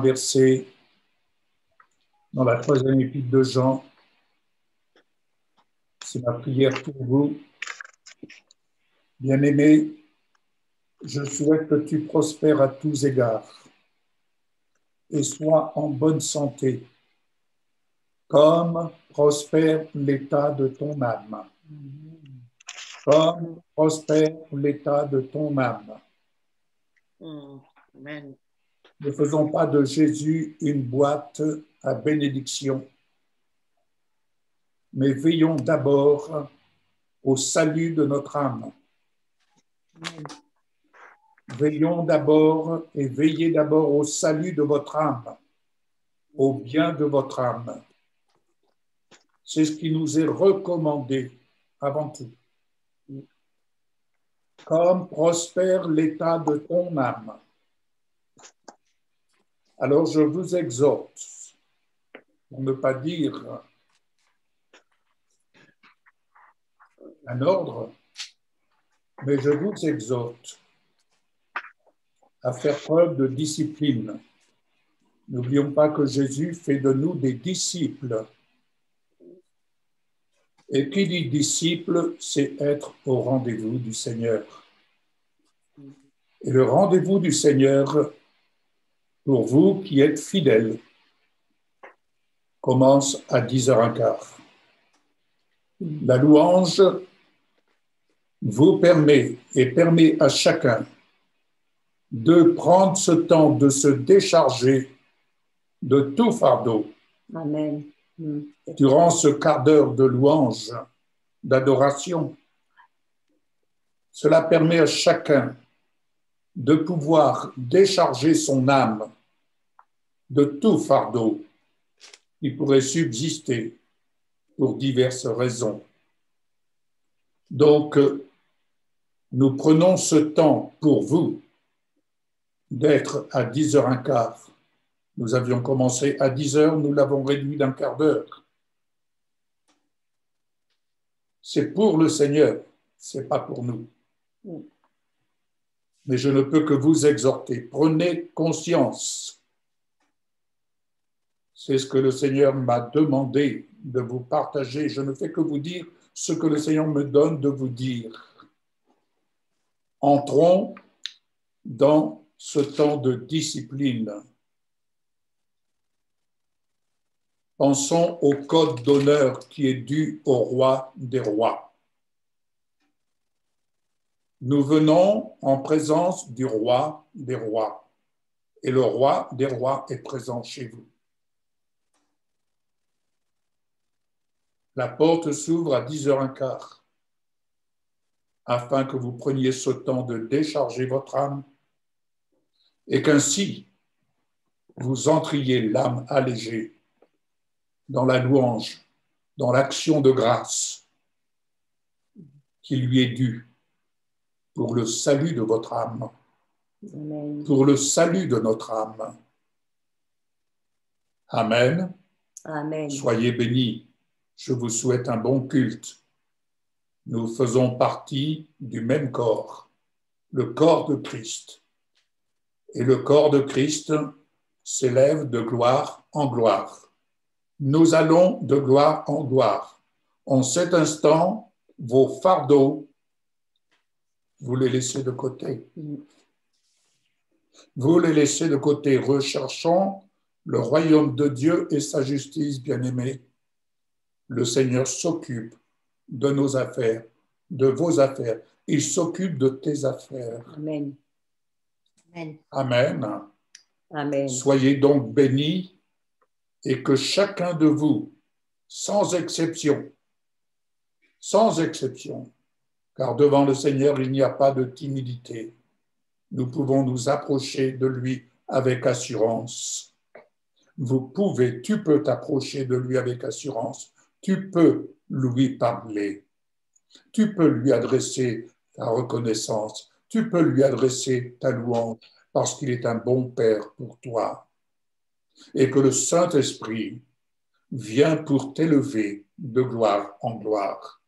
verset dans la 3e épître de Jean. C'est ma prière pour vous. Bien-aimé, je souhaite que tu prospères à tous égards et sois en bonne santé, comme prospère l'état de ton âme. Comme prospère l'état de ton âme. Amen. Ne faisons pas de Jésus une boîte à bénédiction, mais veillons d'abord au salut de notre âme. Veillons d'abord et veillez d'abord au salut de votre âme, au bien de votre âme. C'est ce qui nous est recommandé avant tout. Comme prospère l'état de ton âme. Alors je vous exhorte, pour ne pas dire un ordre, mais je vous exhorte à faire preuve de discipline. N'oublions pas que Jésus fait de nous des disciples. Et qui dit disciple, c'est être au rendez-vous du Seigneur. Et le rendez-vous du Seigneur, pour vous qui êtes fidèles, commence à 10h15. La louange vous permet et permet à chacun de prendre ce temps de se décharger de tout fardeau. Amen. Durant ce quart d'heure de louange, d'adoration, cela permet à chacun de pouvoir décharger son âme de tout fardeau qui pourrait subsister pour diverses raisons. Donc, nous prenons ce temps pour vous d'être à 10h15. Nous avions commencé à 10h, nous l'avons réduit d'un quart d'heure. C'est pour le Seigneur, c'est pas pour nous. Mais je ne peux que vous exhorter. Prenez conscience. C'est ce que le Seigneur m'a demandé de vous partager. Je ne fais que vous dire ce que le Seigneur me donne de vous dire. Entrons dans ce temps de discipline. Pensons au code d'honneur qui est dû au roi des rois. Nous venons en présence du roi des rois. Et le roi des rois est présent chez vous. La porte s'ouvre à 10h15 afin que vous preniez ce temps de décharger votre âme et qu'ainsi vous entriez l'âme allégée dans la louange, dans l'action de grâce qui lui est due pour le salut de votre âme, Amen. pour le salut de notre âme. Amen. Amen. Soyez bénis. Je vous souhaite un bon culte. Nous faisons partie du même corps, le corps de Christ. Et le corps de Christ s'élève de gloire en gloire. Nous allons de gloire en gloire. En cet instant, vos fardeaux, vous les laissez de côté. Vous les laissez de côté. Recherchons le royaume de Dieu et sa justice, bien-aimés. Le Seigneur s'occupe de nos affaires, de vos affaires. Il s'occupe de tes affaires. Amen. Amen. Amen. Amen. Soyez donc bénis et que chacun de vous, sans exception, car devant le Seigneur, il n'y a pas de timidité. Nous pouvons nous approcher de lui avec assurance. Tu peux t'approcher de lui avec assurance. Tu peux lui parler. Tu peux lui adresser ta reconnaissance. Tu peux lui adresser ta louange parce qu'il est un bon Père pour toi. Et que le Saint-Esprit vient pour t'élever de gloire en gloire.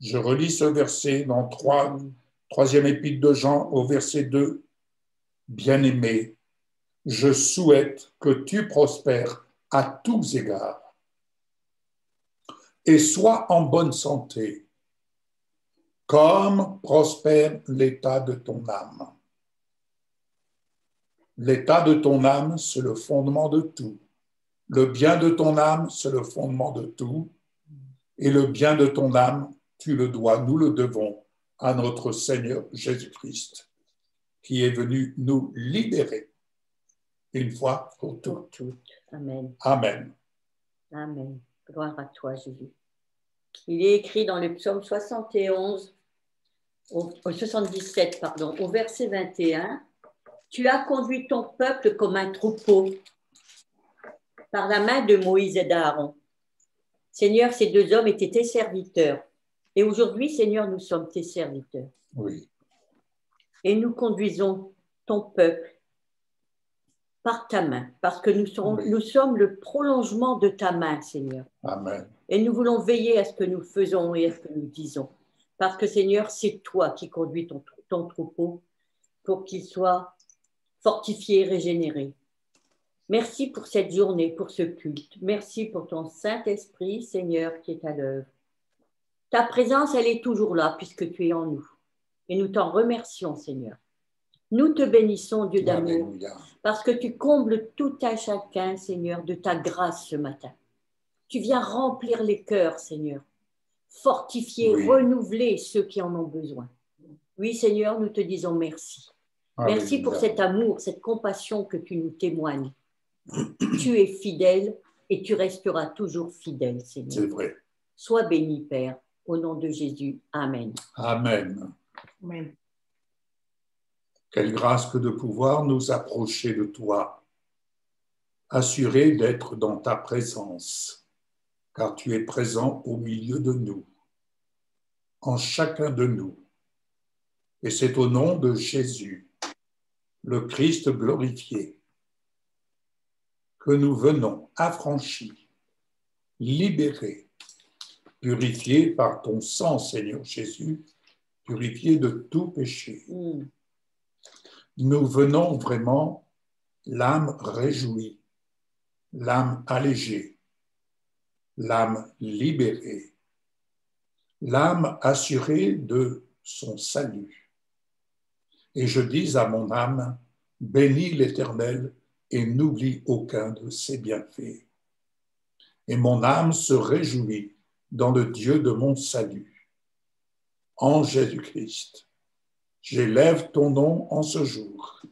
Je relis ce verset dans 3e épître de Jean au verset 2. Bien-aimés, je souhaite que tu prospères à tous égards et sois en bonne santé, comme prospère l'état de ton âme. L'état de ton âme, c'est le fondement de tout. Le bien de ton âme, c'est le fondement de tout. Et le bien de ton âme, tu le dois, nous le devons à notre Seigneur Jésus-Christ, qui est venu nous libérer une fois pour toutes. Amen. Amen. Amen. Gloire à toi, Jésus. Il est écrit dans le psaume 71, au 77, pardon, au verset 21, « Tu as conduit ton peuple comme un troupeau par la main de Moïse et d'Aaron. Seigneur, ces deux hommes étaient tes serviteurs. Et aujourd'hui, Seigneur, nous sommes tes serviteurs. Oui. Et nous conduisons ton peuple par ta main, parce que nous sommes le prolongement de ta main, Seigneur. Amen. Et nous voulons veiller à ce que nous faisons et à ce que nous disons. Parce que, Seigneur, c'est toi qui conduis ton troupeau pour qu'il soit fortifié et régénéré. Merci pour cette journée, pour ce culte. Merci pour ton Saint-Esprit, Seigneur, qui est à l'œuvre. Ta présence, elle est toujours là, puisque tu es en nous. Et nous t'en remercions, Seigneur. Nous te bénissons, Dieu d'amour, parce que tu combles tout un chacun, Seigneur, de ta grâce ce matin. Tu viens remplir les cœurs, Seigneur, fortifier, renouveler ceux qui en ont besoin. Oui, Seigneur, nous te disons merci. Merci pour cet amour, cette compassion que tu nous témoignes. Tu es fidèle et tu resteras toujours fidèle, Seigneur. C'est vrai. Sois béni, Père, au nom de Jésus. Amen. Amen. Amen. Quelle grâce que de pouvoir nous approcher de toi, assurés d'être dans ta présence, car tu es présent au milieu de nous, en chacun de nous. Et c'est au nom de Jésus, le Christ glorifié, que nous venons affranchis, libérés, purifiés par ton sang, Seigneur Jésus, purifiés de tout péché. Nous venons vraiment l'âme réjouie, l'âme allégée, l'âme libérée, l'âme assurée de son salut. Et je dis à mon âme, bénis l'Éternel et n'oublie aucun de ses bienfaits. Et mon âme se réjouit dans le Dieu de mon salut. En Jésus-Christ, j'élève ton nom en ce jour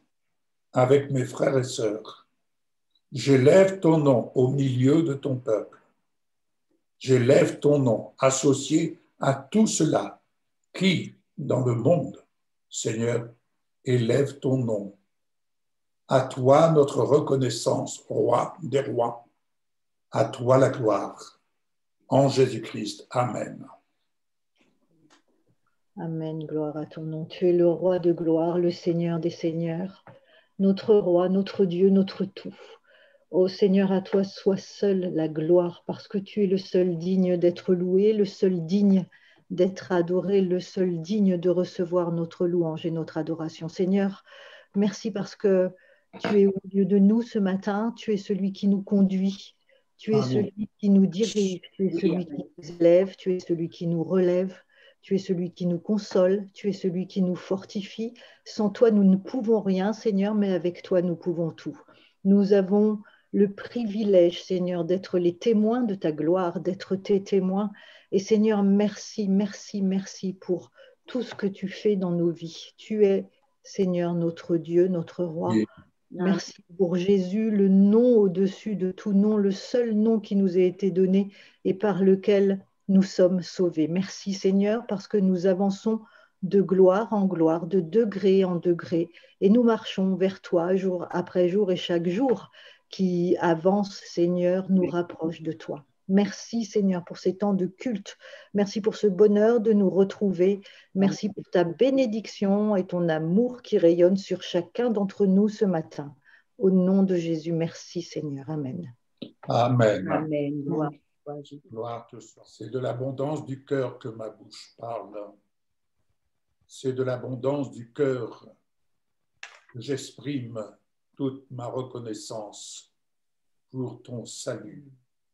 avec mes frères et sœurs. J'élève ton nom au milieu de ton peuple. J'élève ton nom associé à tout cela qui, dans le monde, Seigneur, élève ton nom. À toi notre reconnaissance, roi des rois. À toi la gloire. En Jésus-Christ. Amen. Amen, gloire à ton nom. Tu es le roi de gloire, le Seigneur des seigneurs, notre roi, notre Dieu, notre tout. Ô Seigneur, à toi soit seule la gloire, parce que tu es le seul digne d'être loué, le seul digne d'être adoré, le seul digne de recevoir notre louange et notre adoration. Seigneur, merci parce que tu es au milieu de nous ce matin, tu es celui qui nous conduit, tu es celui qui nous dirige, tu es celui qui nous élève, tu es celui qui nous relève. Tu es celui qui nous console, tu es celui qui nous fortifie. Sans toi, nous ne pouvons rien, Seigneur, mais avec toi, nous pouvons tout. Nous avons le privilège, Seigneur, d'être les témoins de ta gloire, d'être tes témoins. Et Seigneur, merci, merci, merci pour tout ce que tu fais dans nos vies. Tu es, Seigneur, notre Dieu, notre roi. Oui. Merci pour Jésus, le nom au-dessus de tout nom, le seul nom qui nous a été donné et par lequel nous sommes sauvés. Merci Seigneur, parce que nous avançons de gloire en gloire, de degré en degré, et nous marchons vers toi jour après jour, et chaque jour qui avance, Seigneur, nous rapproche de toi. Merci Seigneur pour ces temps de culte. Merci pour ce bonheur de nous retrouver. Merci pour ta bénédiction et ton amour qui rayonne sur chacun d'entre nous ce matin. Au nom de Jésus, merci Seigneur. Amen. Amen. Amen. Gloire te soit. C'est de l'abondance du cœur que ma bouche parle. C'est de l'abondance du cœur que j'exprime toute ma reconnaissance pour ton salut,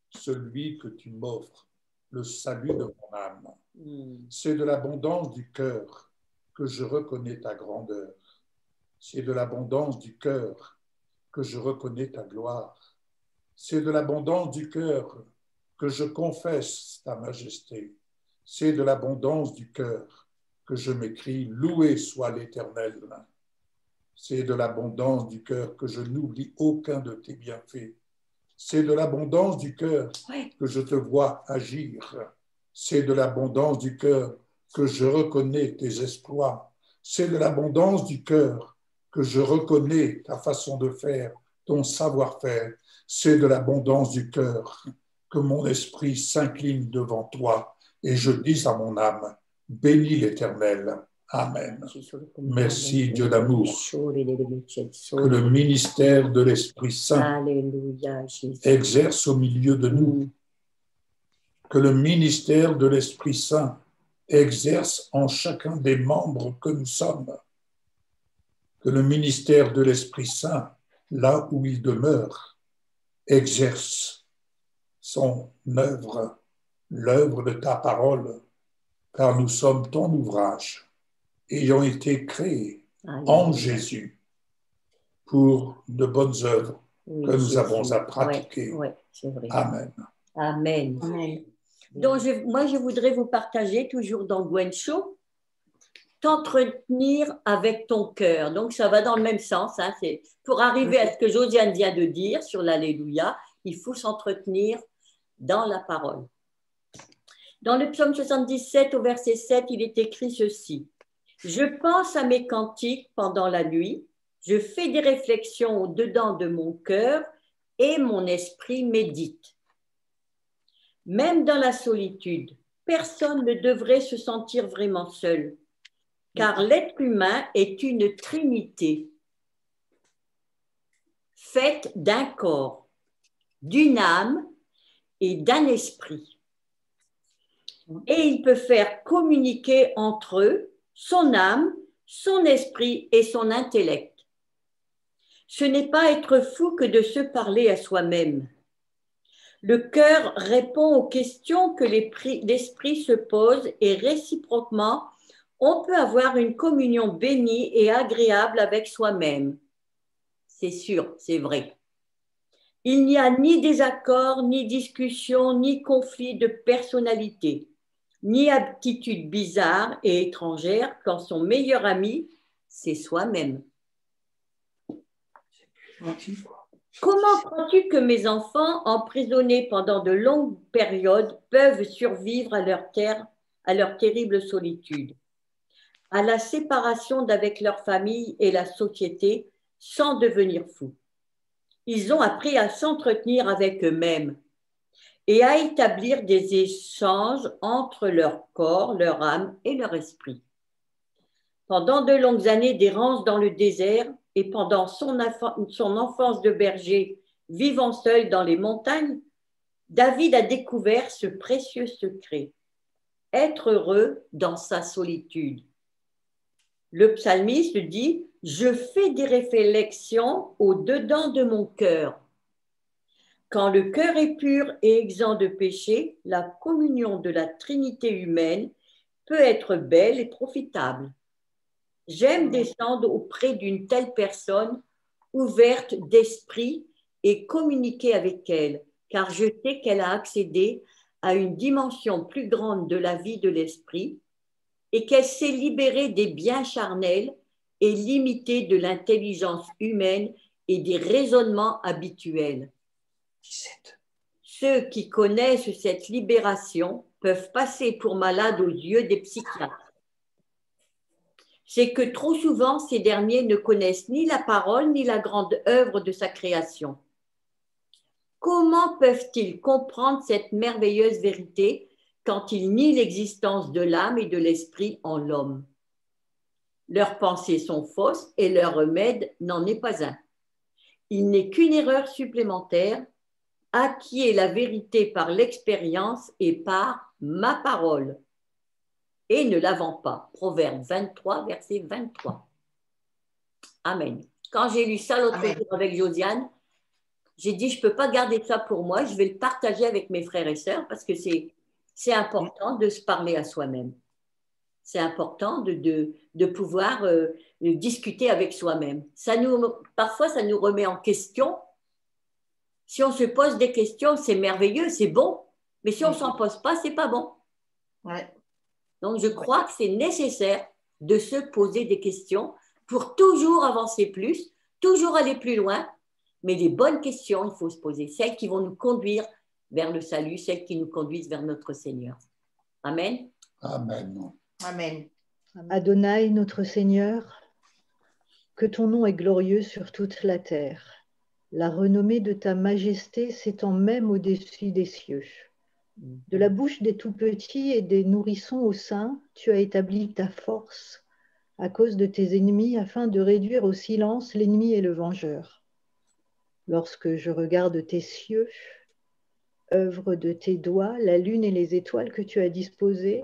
celui que tu m'offres, le salut de mon âme. C'est de l'abondance du cœur que je reconnais ta grandeur. C'est de l'abondance du cœur que je reconnais ta gloire. C'est de l'abondance du cœur que je confesse ta majesté. C'est de l'abondance du cœur que je m'écrie, loué soit l'Éternel. C'est de l'abondance du cœur que je n'oublie aucun de tes bienfaits. C'est de l'abondance du cœur que je te vois agir. C'est de l'abondance du cœur que je reconnais tes exploits. C'est de l'abondance du cœur que je reconnais ta façon de faire, ton savoir-faire. C'est de l'abondance du cœur que mon esprit s'incline devant toi et je dis à mon âme, bénis l'Éternel. Amen. Merci Dieu d'amour. Que le ministère de l'Esprit Saint exerce au milieu de nous. Que le ministère de l'Esprit Saint exerce en chacun des membres que nous sommes. Que le ministère de l'Esprit Saint, là où il demeure, exerce son œuvre, l'œuvre de ta parole, car nous sommes ton ouvrage, ayant été créés en Jésus pour de bonnes œuvres que nous avons à pratiquer. C'est vrai. Amen. Amen. Amen. Donc, moi, je voudrais vous partager, toujours dans Gwen Show, t'entretenir avec ton cœur. Donc, ça va dans le même sens. Hein, c'est pour arriver à ce que Josiane vient de dire sur l'Alléluia, il faut s'entretenir dans la parole. Dans le psaume 77, au verset 7, il est écrit ceci. Je pense à mes cantiques pendant la nuit, je fais des réflexions au-dedans de mon cœur et mon esprit médite. Même dans la solitude, personne ne devrait se sentir vraiment seul, car l'être humain est une trinité, faite d'un corps, d'une âme et d'un esprit. Et il peut faire communiquer entre eux son âme, son esprit et son intellect. Ce n'est pas être fou que de se parler à soi-même. Le cœur répond aux questions que l'esprit se pose et réciproquement, on peut avoir une communion bénie et agréable avec soi-même. C'est sûr, c'est vrai. Il n'y a ni désaccord, ni discussion, ni conflit de personnalité, ni attitude bizarre et étrangère quand son meilleur ami, c'est soi-même. Comment crois-tu que mes enfants, emprisonnés pendant de longues périodes, peuvent survivre à leur terrible solitude, à la séparation d'avec leur famille et la société sans devenir fous? Ils ont appris à s'entretenir avec eux-mêmes et à établir des échanges entre leur corps, leur âme et leur esprit. Pendant de longues années d'errance dans le désert et pendant son enfance de berger vivant seul dans les montagnes, David a découvert ce précieux secret, être heureux dans sa solitude. Le psalmiste dit « Je fais des réflexions au-dedans de mon cœur ». Quand le cœur est pur et exempt de péché, la communion de la Trinité humaine peut être belle et profitable. J'aime descendre auprès d'une telle personne ouverte d'esprit et communiquer avec elle, car je sais qu'elle a accédé à une dimension plus grande de la vie de l'esprit et qu'elle s'est libérée des biens charnels et limitée de l'intelligence humaine et des raisonnements habituels. Ceux qui connaissent cette libération peuvent passer pour malades aux yeux des psychiatres. C'est que trop souvent, ces derniers ne connaissent ni la parole ni la grande œuvre de sa création. Comment peuvent-ils comprendre cette merveilleuse vérité quand ils nient l'existence de l'âme et de l'esprit en l'homme? Leurs pensées sont fausses et leur remède n'en est pas un. Il n'est qu'une erreur supplémentaire, acquiert la vérité par l'expérience et par ma parole. Et ne la vend pas. Proverbe 23, verset 23. Amen. Quand j'ai lu ça l'autre Amen. jour avec Josiane, j'ai dit, je ne peux pas garder ça pour moi, je vais le partager avec mes frères et sœurs parce que c'est important de se parler à soi-même. C'est important de pouvoir discuter avec soi-même. Parfois, ça nous remet en question. Si on se pose des questions, c'est merveilleux, c'est bon. Mais si on ne s'en pose pas, ce n'est pas bon. Ouais. Donc, je crois que c'est nécessaire de se poser des questions pour toujours avancer plus, toujours aller plus loin. Mais les bonnes questions, il faut se poser. Celles qui vont nous conduire vers le salut, celles qui nous conduisent vers notre Seigneur. Amen. Amen. Amen. Adonai, notre Seigneur, que ton nom est glorieux sur toute la terre. La renommée de ta majesté s'étend même au-dessus des cieux. De la bouche des tout-petits et des nourrissons au sein, tu as établi ta force à cause de tes ennemis afin de réduire au silence l'ennemi et le vengeur. Lorsque je regarde tes cieux, œuvre de tes doigts, la lune et les étoiles que tu as disposées,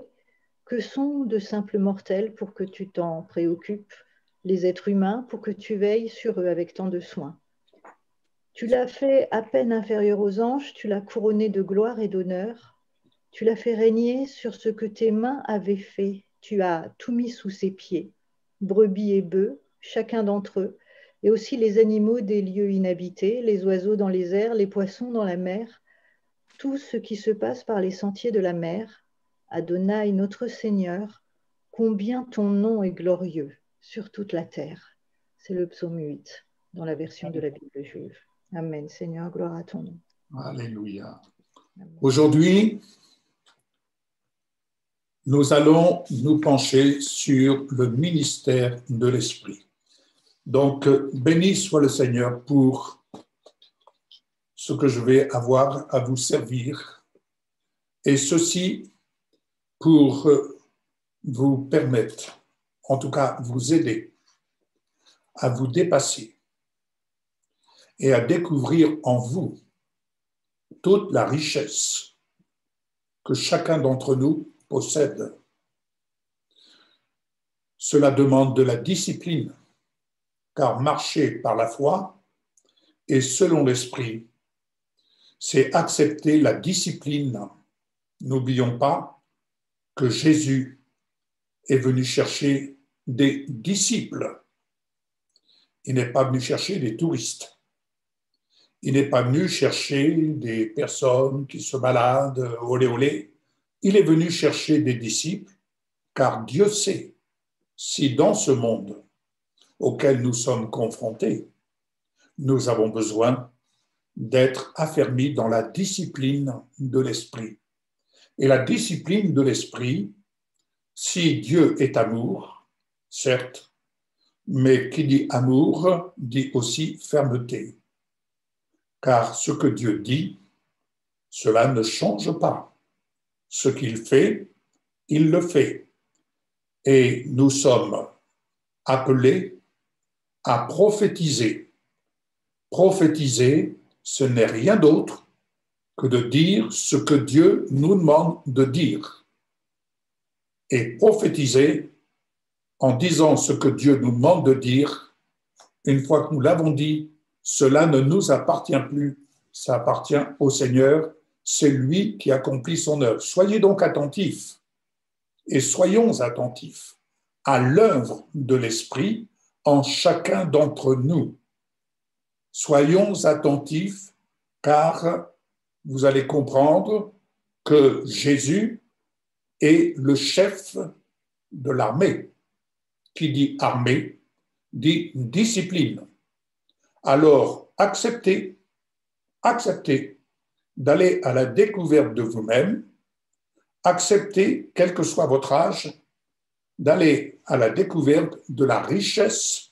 que sont de simples mortels pour que tu t'en préoccupes, les êtres humains pour que tu veilles sur eux avec tant de soin. Tu l'as fait à peine inférieur aux anges, tu l'as couronné de gloire et d'honneur, tu l'as fait régner sur ce que tes mains avaient fait, tu as tout mis sous ses pieds, brebis et bœufs, chacun d'entre eux, et aussi les animaux des lieux inhabités, les oiseaux dans les airs, les poissons dans la mer, tout ce qui se passe par les sentiers de la mer. Adonai, notre Seigneur, combien ton nom est glorieux sur toute la terre. C'est le psaume 8, dans la version de la Bible juive. Amen. Seigneur, gloire à ton nom. Alléluia. Amen. Aujourd'hui, nous allons nous pencher sur le ministère de l'Esprit. Donc, béni soit le Seigneur pour ce que je vais avoir à vous servir, et ceci pour vous permettre, en tout cas vous aider à vous dépasser et à découvrir en vous toute la richesse que chacun d'entre nous possède. Cela demande de la discipline, car marcher par la foi et selon l'Esprit, c'est accepter la discipline. N'oublions pas que Jésus est venu chercher des disciples. Il n'est pas venu chercher des touristes. Il n'est pas venu chercher des personnes qui se baladent, olé olé. Il est venu chercher des disciples, car Dieu sait si dans ce monde auquel nous sommes confrontés, nous avons besoin d'être affermis dans la discipline de l'Esprit. Et la discipline de l'Esprit, si Dieu est amour, certes, mais qui dit amour dit aussi fermeté. Car ce que Dieu dit, cela ne change pas. Ce qu'il fait, il le fait. Et nous sommes appelés à prophétiser. Prophétiser, ce n'est rien d'autre que de dire ce que Dieu nous demande de dire. Et prophétiser, en disant ce que Dieu nous demande de dire, une fois que nous l'avons dit, cela ne nous appartient plus, ça appartient au Seigneur, c'est lui qui accomplit son œuvre. Soyez donc attentifs, et soyons attentifs à l'œuvre de l'Esprit en chacun d'entre nous. Soyons attentifs, car vous allez comprendre que Jésus est le chef de l'armée. Qui dit armée, dit discipline. Alors, acceptez d'aller à la découverte de vous-même, acceptez, quel que soit votre âge, d'aller à la découverte de la richesse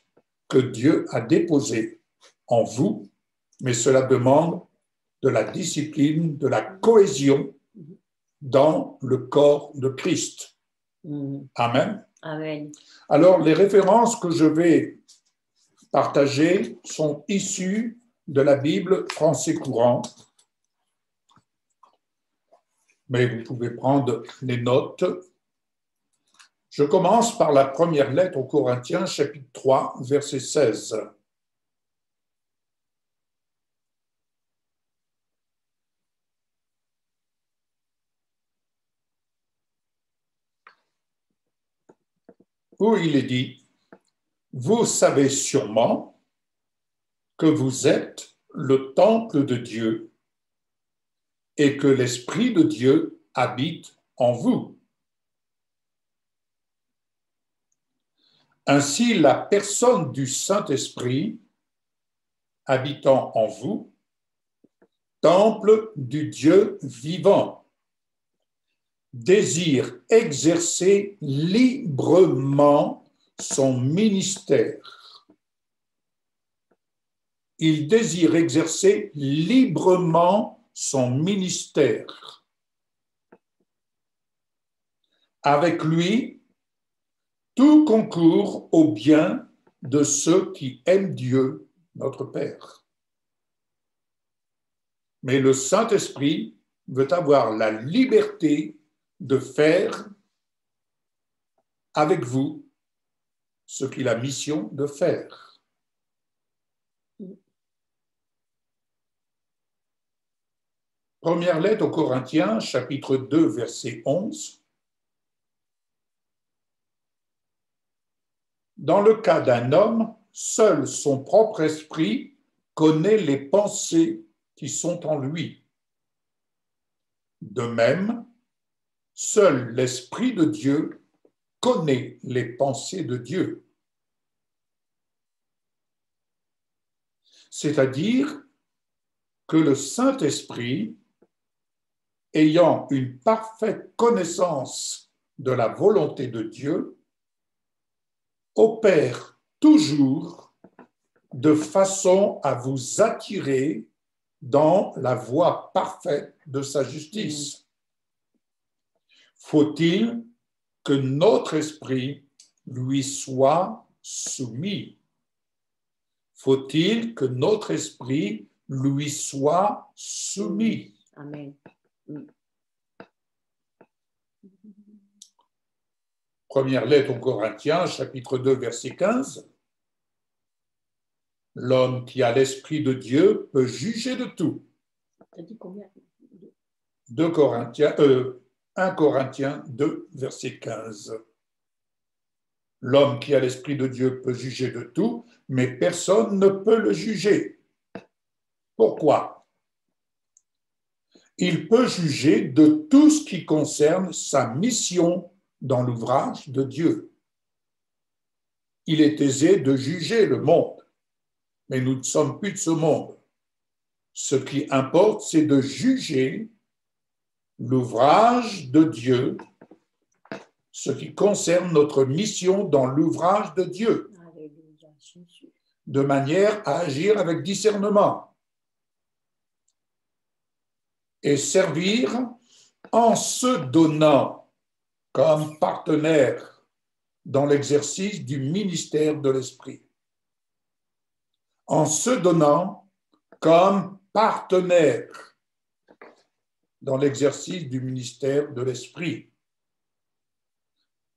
que Dieu a déposée en vous, mais cela demande de la discipline, de la cohésion dans le corps de Christ. Amen. Amen. Alors, les références que je vais partager sont issues de la Bible français courant, mais vous pouvez prendre les notes. Je commence par la première lettre aux Corinthiens, chapitre 3, verset 16. où il est dit, « Vous savez sûrement que vous êtes le temple de Dieu et que l'Esprit de Dieu habite en vous. Ainsi, la personne du Saint-Esprit habitant en vous, temple du Dieu vivant, désire exercer librement son ministère. Il désire exercer librement son ministère. Avec lui, tout concourt au bien de ceux qui aiment Dieu, notre Père. Mais le Saint-Esprit veut avoir la liberté de faire avec vous ce qu'il a mission de faire. Première lettre aux Corinthiens, chapitre 2, verset 11. Dans le cas d'un homme, seul son propre esprit connaît les pensées qui sont en lui. De même, seul l'Esprit de Dieu connaît les pensées de Dieu. C'est-à-dire que le Saint-Esprit, ayant une parfaite connaissance de la volonté de Dieu, opère toujours de façon à vous attirer dans la voie parfaite de sa justice. Faut-il que notre esprit lui soit soumis? Faut-il que notre esprit lui soit soumis? Amen. Première lettre aux Corinthiens, chapitre 2, verset 15. L'homme qui a l'Esprit de Dieu peut juger de tout. Tu as dit combien? 1 Corinthiens 2, verset 15. L'homme qui a l'Esprit de Dieu peut juger de tout, mais personne ne peut le juger. Pourquoi? Il peut juger de tout ce qui concerne sa mission dans l'ouvrage de Dieu. Il est aisé de juger le monde, mais nous ne sommes plus de ce monde. Ce qui importe, c'est de juger l'ouvrage de Dieu, ce qui concerne notre mission dans l'ouvrage de Dieu, de manière à agir avec discernement et servir en se donnant comme partenaire dans l'exercice du ministère de l'Esprit. En se donnant comme partenaire dans l'exercice du ministère de l'Esprit.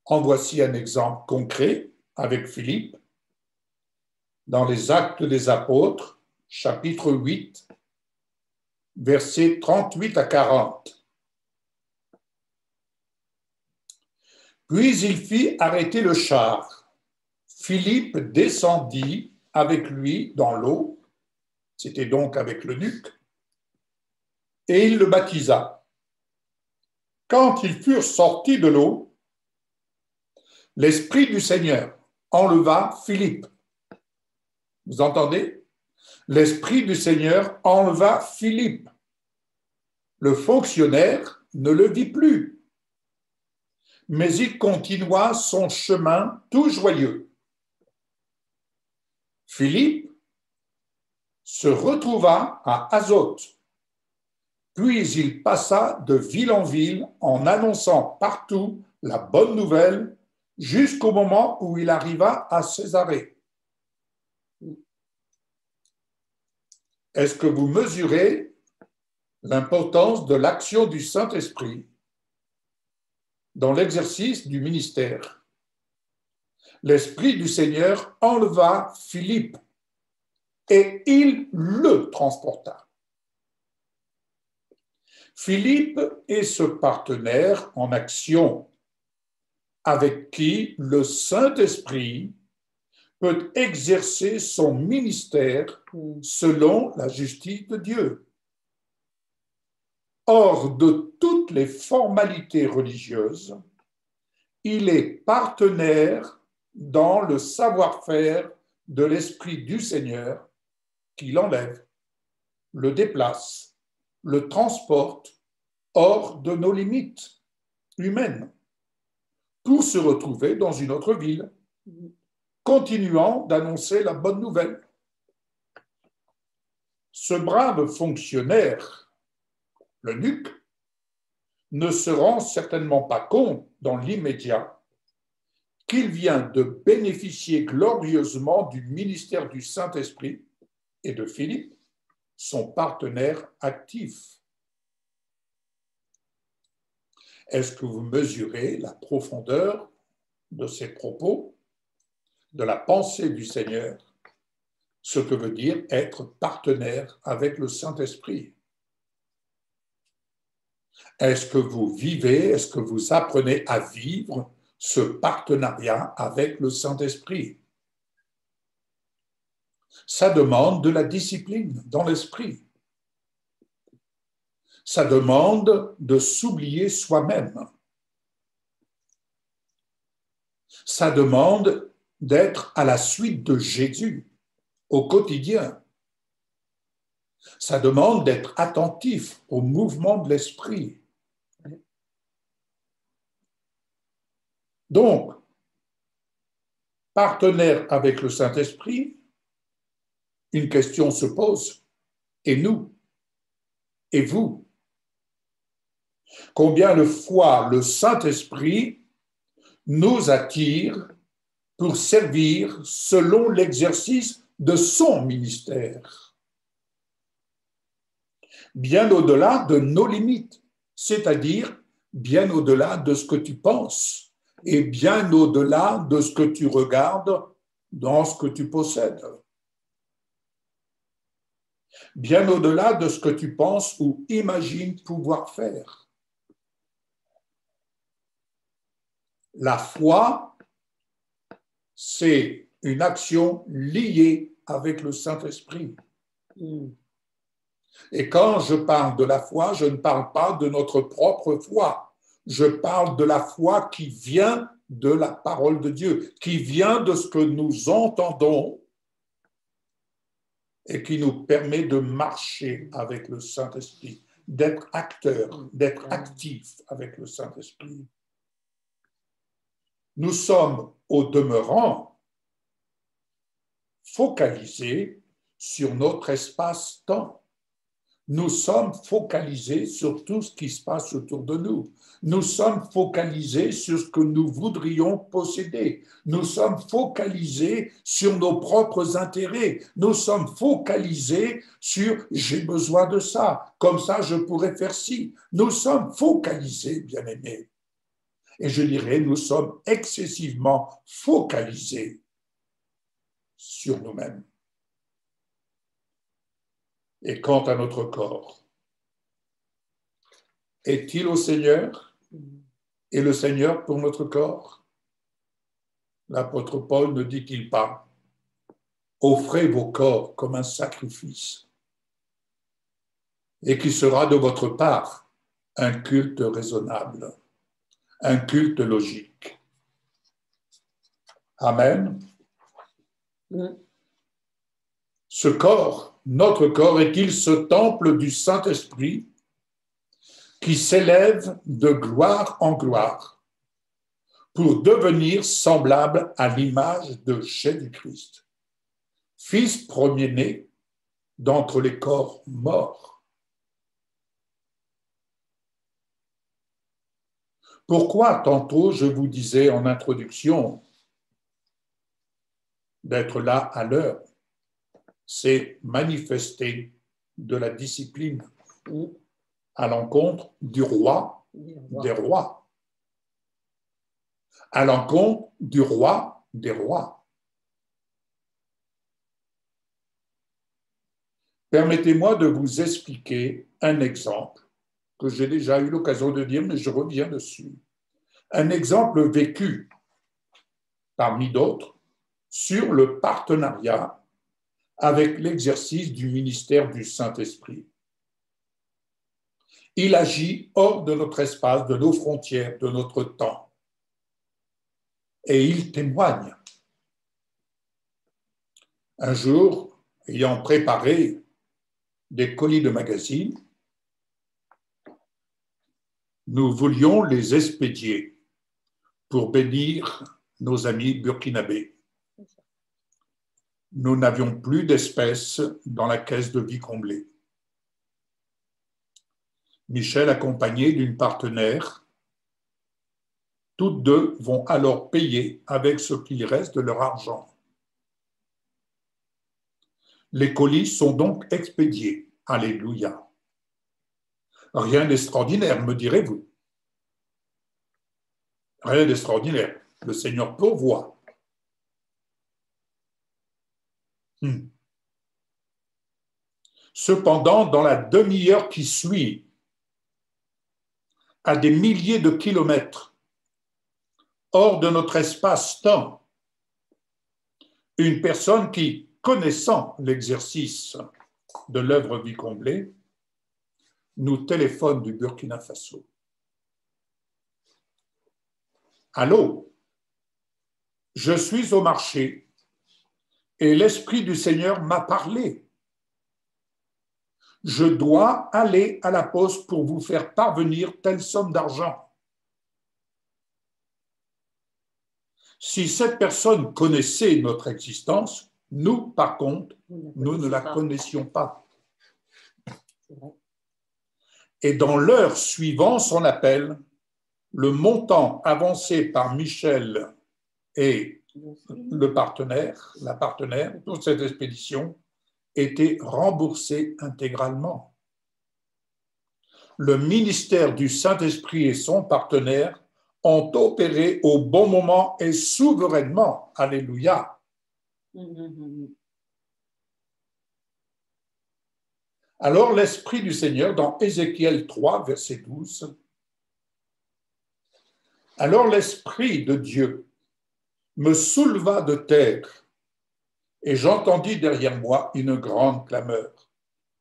En voici un exemple concret avec Philippe dans les Actes des Apôtres, chapitre 8, versets 38 à 40. Puis il fit arrêter le char. Philippe descendit avec lui dans l'eau, c'était donc avec l'eunuque, et il le baptisa. Quand ils furent sortis de l'eau, l'Esprit du Seigneur enleva Philippe. Vous entendez? L'Esprit du Seigneur enleva Philippe. Le fonctionnaire ne le vit plus, mais il continua son chemin tout joyeux. Philippe se retrouva à Azote, puis il passa de ville en ville en annonçant partout la bonne nouvelle jusqu'au moment où il arriva à Césarée. Est-ce que vous mesurez l'importance de l'action du Saint-Esprit dans l'exercice du ministère? L'Esprit du Seigneur enleva Philippe et il le transporta. Philippe est ce partenaire en action avec qui le Saint-Esprit peut exercer son ministère selon la justice de Dieu. Hors de toutes les formalités religieuses, il est partenaire dans le savoir-faire de l'Esprit du Seigneur qui l'enlève, le déplace, le transporte hors de nos limites humaines pour se retrouver dans une autre ville, continuant d'annoncer la bonne nouvelle. Ce brave fonctionnaire, l'eunuque, ne se rend certainement pas compte dans l'immédiat qu'il vient de bénéficier glorieusement du ministère du Saint-Esprit et de Philippe, son partenaire actif. Est-ce que vous mesurez la profondeur de ces propos, de la pensée du Seigneur, ce que veut dire être partenaire avec le Saint-Esprit? Est-ce que vous vivez, est-ce que vous apprenez à vivre ce partenariat avec le Saint-Esprit? Ça demande de la discipline dans l'esprit. Ça demande de s'oublier soi-même. Ça demande d'être à la suite de Jésus au quotidien. Ça demande d'être attentif au mouvement de l'esprit. Donc, partenaire avec le Saint-Esprit, une question se pose. Et nous? Et vous? Combien de fois le Saint-Esprit nous attire pour servir selon l'exercice de son ministère, bien au-delà de nos limites, c'est-à-dire bien au-delà de ce que tu penses et bien au-delà de ce que tu regardes dans ce que tu possèdes. Bien au-delà de ce que tu penses ou imagines pouvoir faire. La foi, c'est une action liée avec le Saint-Esprit. Et quand je parle de la foi, je ne parle pas de notre propre foi. Je parle de la foi qui vient de la parole de Dieu, qui vient de ce que nous entendons et qui nous permet de marcher avec le Saint-Esprit, d'être acteur, d'être actif avec le Saint-Esprit. Nous sommes au demeurant focalisés sur notre espace-temps. Nous sommes focalisés sur tout ce qui se passe autour de nous. Nous sommes focalisés sur ce que nous voudrions posséder. Nous sommes focalisés sur nos propres intérêts. Nous sommes focalisés sur « j'ai besoin de ça, comme ça je pourrais faire ci ». Nous sommes focalisés, bien-aimés. Et je dirais, nous sommes excessivement focalisés sur nous-mêmes. Et quant à notre corps, est-il au Seigneur et le Seigneur pour notre corps? L'apôtre Paul ne dit-il pas « Offrez vos corps comme un sacrifice et qui sera de votre part un culte raisonnable, un culte logique. » Amen. Ce corps, notre corps, est-il ce temple du Saint-Esprit qui s'élève de gloire en gloire pour devenir semblable à l'image de Jésus-Christ, Fils premier-né d'entre les corps morts? Pourquoi tantôt je vous disais en introduction d'être là à l'heure? C'est manifester de la discipline à l'encontre du roi des rois, à l'encontre du roi des rois. Permettez-moi de vous expliquer un exemple que j'ai déjà eu l'occasion de dire, mais je reviens dessus. un exemple vécu parmi d'autres sur le partenariat avec l'exercice du ministère du Saint-Esprit. Il agit hors de notre espace, de nos frontières, de notre temps. Et il témoigne. Un jour, ayant préparé des colis de magazines, nous voulions les expédier pour bénir nos amis burkinabés. Nous n'avions plus d'espèces dans la caisse de vie comblée. Michel, accompagné d'une partenaire, toutes deux vont alors payer avec ce qu'il reste de leur argent. Les colis sont donc expédiés. Alléluia. Rien d'extraordinaire, me direz-vous. Rien d'extraordinaire. Le Seigneur pourvoit. Cependant, dans la demi-heure qui suit, à des milliers de kilomètres, hors de notre espace-temps, une personne qui, connaissant l'exercice de l'œuvre vie comblée, nous téléphone du Burkina Faso. Allô, je suis au marché et l'Esprit du Seigneur m'a parlé. Je dois aller à la poste pour vous faire parvenir telle somme d'argent. Si cette personne connaissait notre existence, nous, par contre, nous ne la connaissions pas. Et dans l'heure suivant son appel, le montant avancé par Michel et la partenaire pour cette expédition était remboursé intégralement. Le ministère du Saint-Esprit et son partenaire ont opéré au bon moment et souverainement. Alléluia. Alors l'Esprit du Seigneur, dans Ézéchiel 3, verset 12, alors l'Esprit de Dieu me souleva de terre et j'entendis derrière moi une grande clameur.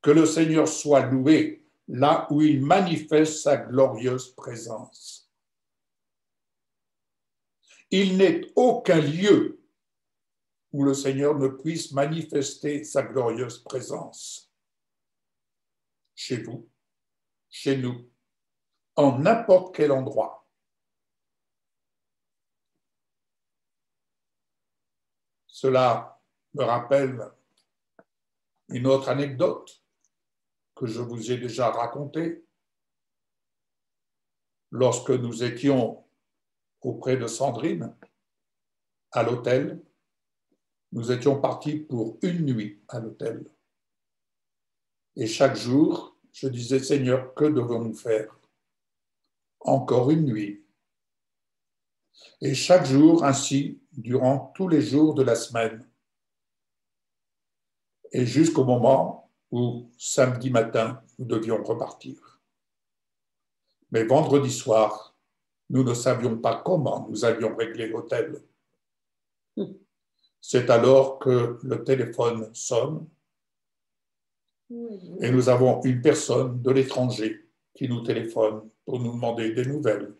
Que le Seigneur soit loué là où il manifeste sa glorieuse présence. Il n'est aucun lieu où le Seigneur ne puisse manifester sa glorieuse présence. Chez vous, chez nous, en n'importe quel endroit. Cela me rappelle une autre anecdote que je vous ai déjà racontée. Lorsque nous étions auprès de Sandrine, à l'hôtel, nous étions partis pour une nuit à l'hôtel. Et chaque jour, je disais, Seigneur, que devons-nous faire? Encore une nuit. Et chaque jour, ainsi, durant tous les jours de la semaine. Et jusqu'au moment où, samedi matin, nous devions repartir. Mais vendredi soir, nous ne savions pas comment nous allions régler l'hôtel. C'est alors que le téléphone sonne et nous avons une personne de l'étranger qui nous téléphone pour nous demander des nouvelles.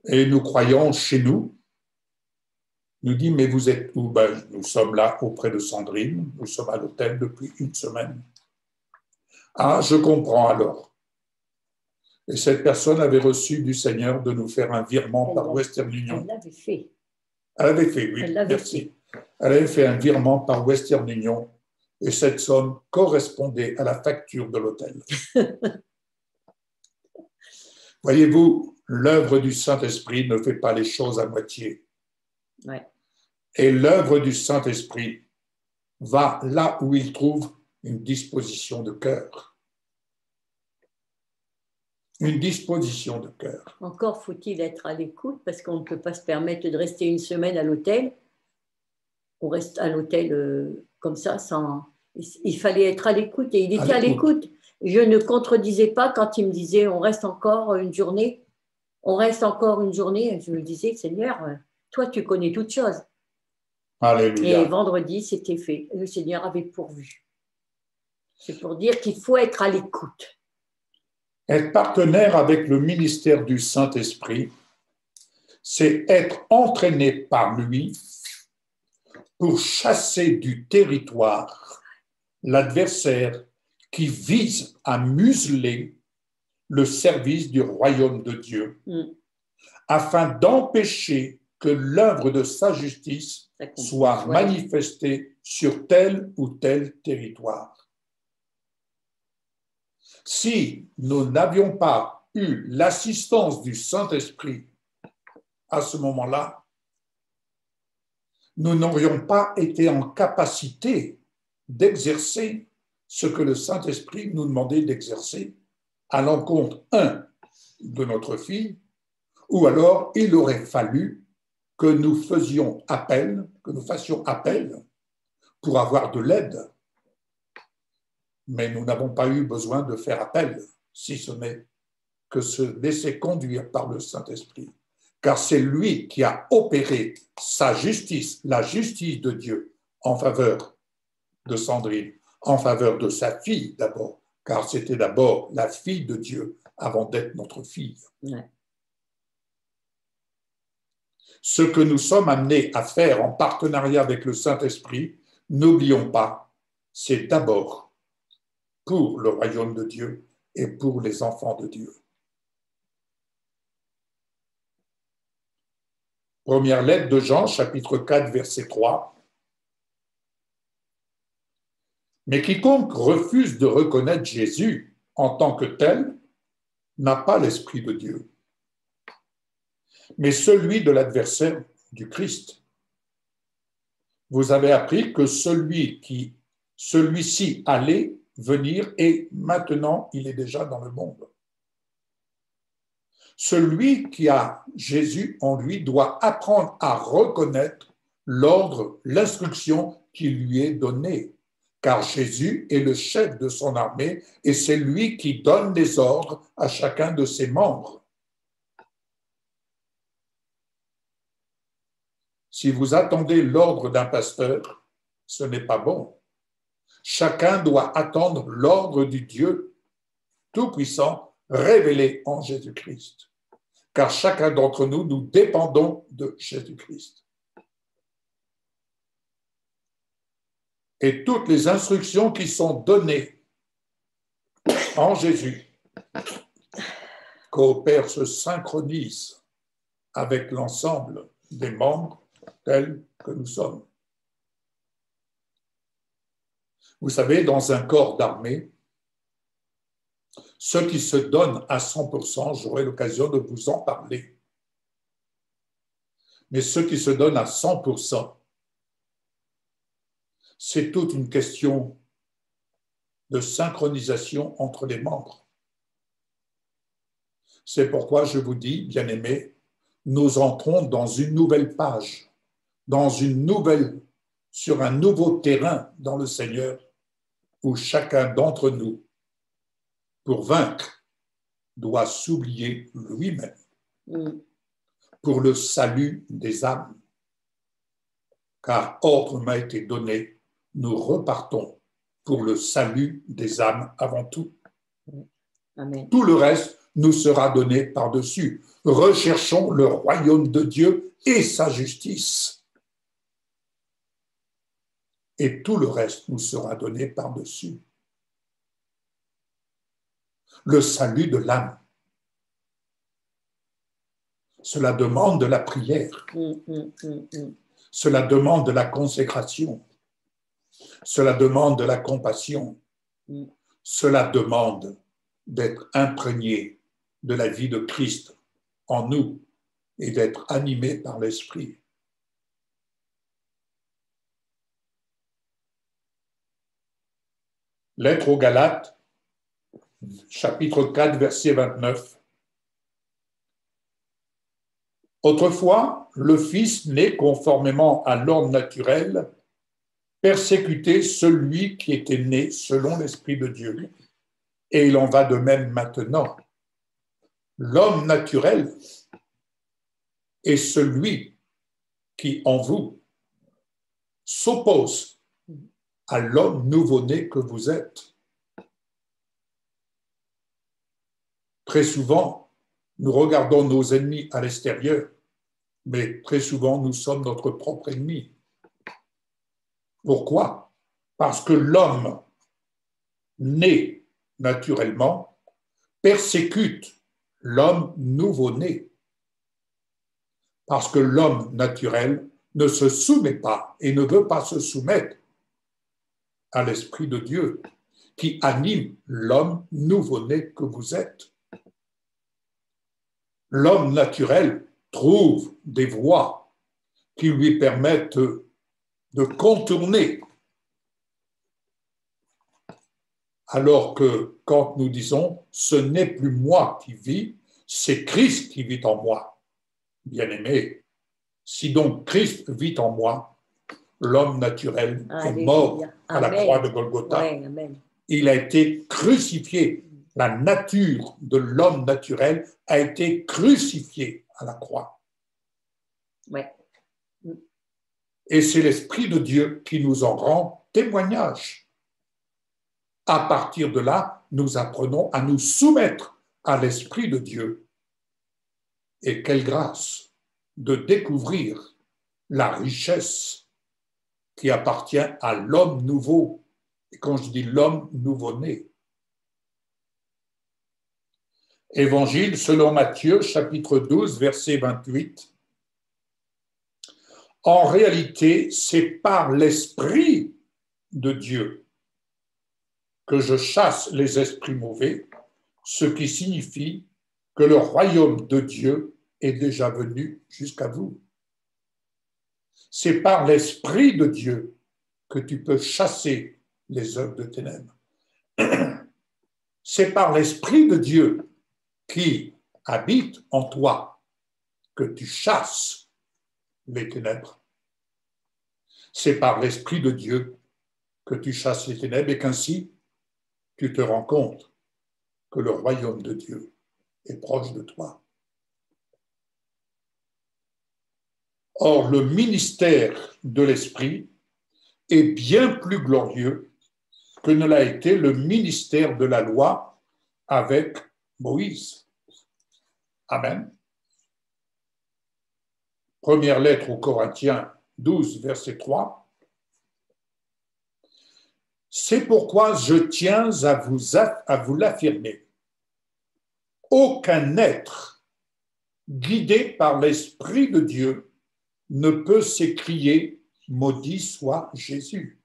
Et nous croyons chez nous, nous dit, mais vous êtes où? Ben, nous sommes là auprès de Sandrine, nous sommes à l'hôtel depuis une semaine. Ah, je comprends alors. Et cette personne avait reçu du Seigneur de nous faire un virement par Western Union. Elle l'avait fait. Elle avait fait, oui, merci. Elle avait fait un virement par Western Union et cette somme correspondait à la facture de l'hôtel. Voyez-vous, l'œuvre du Saint-Esprit ne fait pas les choses à moitié. Ouais. Et l'œuvre du Saint-Esprit va là où il trouve une disposition de cœur. Une disposition de cœur. Encore faut-il être à l'écoute parce qu'on ne peut pas se permettre de rester une semaine à l'hôtel. On reste à l'hôtel comme ça sans... Il fallait être à l'écoute et il était à l'écoute. Je ne contredisais pas quand il me disait on reste encore une journée. On reste encore une journée, je me disais, Seigneur, toi, tu connais toutes choses. Alléluia. Et vendredi, c'était fait. Le Seigneur avait pourvu. C'est pour dire qu'il faut être à l'écoute. Être partenaire avec le ministère du Saint-Esprit, c'est être entraîné par lui pour chasser du territoire l'adversaire qui vise à museler le service du royaume de Dieu, afin d'empêcher que l'œuvre de sa justice soit manifestée sur tel ou tel territoire. Si nous n'avions pas eu l'assistance du Saint-Esprit à ce moment-là, nous n'aurions pas été en capacité d'exercer ce que le Saint-Esprit nous demandait d'exercer à l'encontre, de notre fille, ou alors il aurait fallu que nous fassions appel pour avoir de l'aide. Mais nous n'avons pas eu besoin de faire appel, si ce n'est que se laisser conduire par le Saint-Esprit. Car c'est lui qui a opéré sa justice, la justice de Dieu, en faveur de Sandrine, en faveur de sa fille d'abord, car c'était d'abord la fille de Dieu avant d'être notre fille. Ouais. Ce que nous sommes amenés à faire en partenariat avec le Saint-Esprit, n'oublions pas, c'est d'abord pour le royaume de Dieu et pour les enfants de Dieu. Première lettre de Jean, chapitre 4, verset 3. Mais quiconque refuse de reconnaître Jésus en tant que tel n'a pas l'Esprit de Dieu, mais celui de l'adversaire du Christ. Vous avez appris que celui-ci allait venir et maintenant il est déjà dans le monde. Celui qui a Jésus en lui doit apprendre à reconnaître l'ordre, l'instruction qui lui est donnée, car Jésus est le chef de son armée et c'est lui qui donne les ordres à chacun de ses membres. Si vous attendez l'ordre d'un pasteur, ce n'est pas bon. Chacun doit attendre l'ordre du Dieu Tout-Puissant révélé en Jésus-Christ. Car chacun d'entre nous, nous dépendons de Jésus-Christ. Et toutes les instructions qui sont données en Jésus coopèrent, se synchronisent avec l'ensemble des membres tels que nous sommes. Vous savez, dans un corps d'armée, ceux qui se donnent à 100%, j'aurai l'occasion de vous en parler, mais ceux qui se donnent à 100%, c'est toute une question de synchronisation entre les membres. C'est pourquoi je vous dis, bien-aimés, nous entrons dans une nouvelle page, sur un nouveau terrain dans le Seigneur, où chacun d'entre nous, pour vaincre, doit s'oublier lui-même pour le salut des âmes. Car ordre m'a été donné, nous repartons pour le salut des âmes avant tout. Amen. Tout le reste nous sera donné par-dessus. Recherchons le royaume de Dieu et sa justice. Et tout le reste nous sera donné par-dessus. Le salut de l'âme. Cela demande de la prière. Cela demande de la consécration. Cela demande de la compassion. Cela demande d'être imprégné de la vie de Christ en nous et d'être animé par l'Esprit. Lettre aux Galates, chapitre 4, verset 29. Autrefois, le Fils, né conformément à l'ordre naturel, persécutait celui qui était né selon l'Esprit de Dieu. Et il en va de même maintenant. L'homme naturel est celui qui, en vous, s'oppose à l'homme nouveau-né que vous êtes. Très souvent, nous regardons nos ennemis à l'extérieur, mais très souvent, nous sommes notre propre ennemi. Pourquoi? Parce que l'homme né naturellement persécute l'homme nouveau-né. Parce que l'homme naturel ne se soumet pas et ne veut pas se soumettre à l'Esprit de Dieu qui anime l'homme nouveau-né que vous êtes. L'homme naturel trouve des voies qui lui permettent de contourner. Alors que quand nous disons « ce n'est plus moi qui vis, c'est Christ qui vit en moi », bien-aimé, si donc Christ vit en moi, l'homme naturel est mort à la croix de Golgotha. Ouais, amen. Il a été crucifié. La nature de l'homme naturel a été crucifiée à la croix. Ouais. Et c'est l'Esprit de Dieu qui nous en rend témoignage. À partir de là, nous apprenons à nous soumettre à l'Esprit de Dieu. Et quelle grâce de découvrir la richesse qui appartient à l'homme nouveau. Et quand je dis l'homme nouveau-né, Évangile selon Matthieu, chapitre 12, verset 28. En réalité, c'est par l'Esprit de Dieu que je chasse les esprits mauvais, ce qui signifie que le royaume de Dieu est déjà venu jusqu'à vous. C'est par l'Esprit de Dieu que tu peux chasser les œuvres de ténèbres. C'est par l'Esprit de Dieu qui habite en toi que tu chasses les ténèbres. C'est par l'Esprit de Dieu que tu chasses les ténèbres et qu'ainsi tu te rends compte que le royaume de Dieu est proche de toi. Or, le ministère de l'Esprit est bien plus glorieux que ne l'a été le ministère de la loi avec Moïse. Amen. Première lettre aux Corinthiens 12, verset 3. C'est pourquoi je tiens à vous l'affirmer. Aucun être guidé par l'Esprit de Dieu ne peut s'écrier « Maudit soit Jésus ».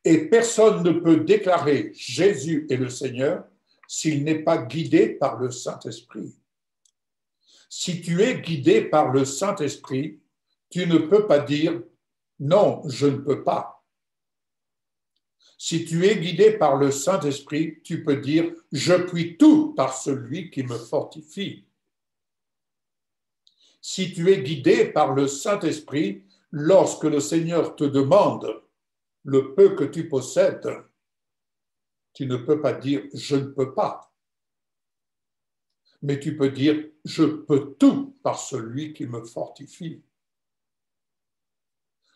Et personne ne peut déclarer « Jésus est le Seigneur » s'il n'est pas guidé par le Saint-Esprit. Si tu es guidé par le Saint-Esprit, tu ne peux pas dire « Non, je ne peux pas ». Si tu es guidé par le Saint-Esprit, tu peux dire « Je puis tout par celui qui me fortifie ». Si tu es guidé par le Saint-Esprit, lorsque le Seigneur te demande le peu que tu possèdes, tu ne peux pas dire « je ne peux pas ». Mais tu peux dire « je peux tout par celui qui me fortifie ».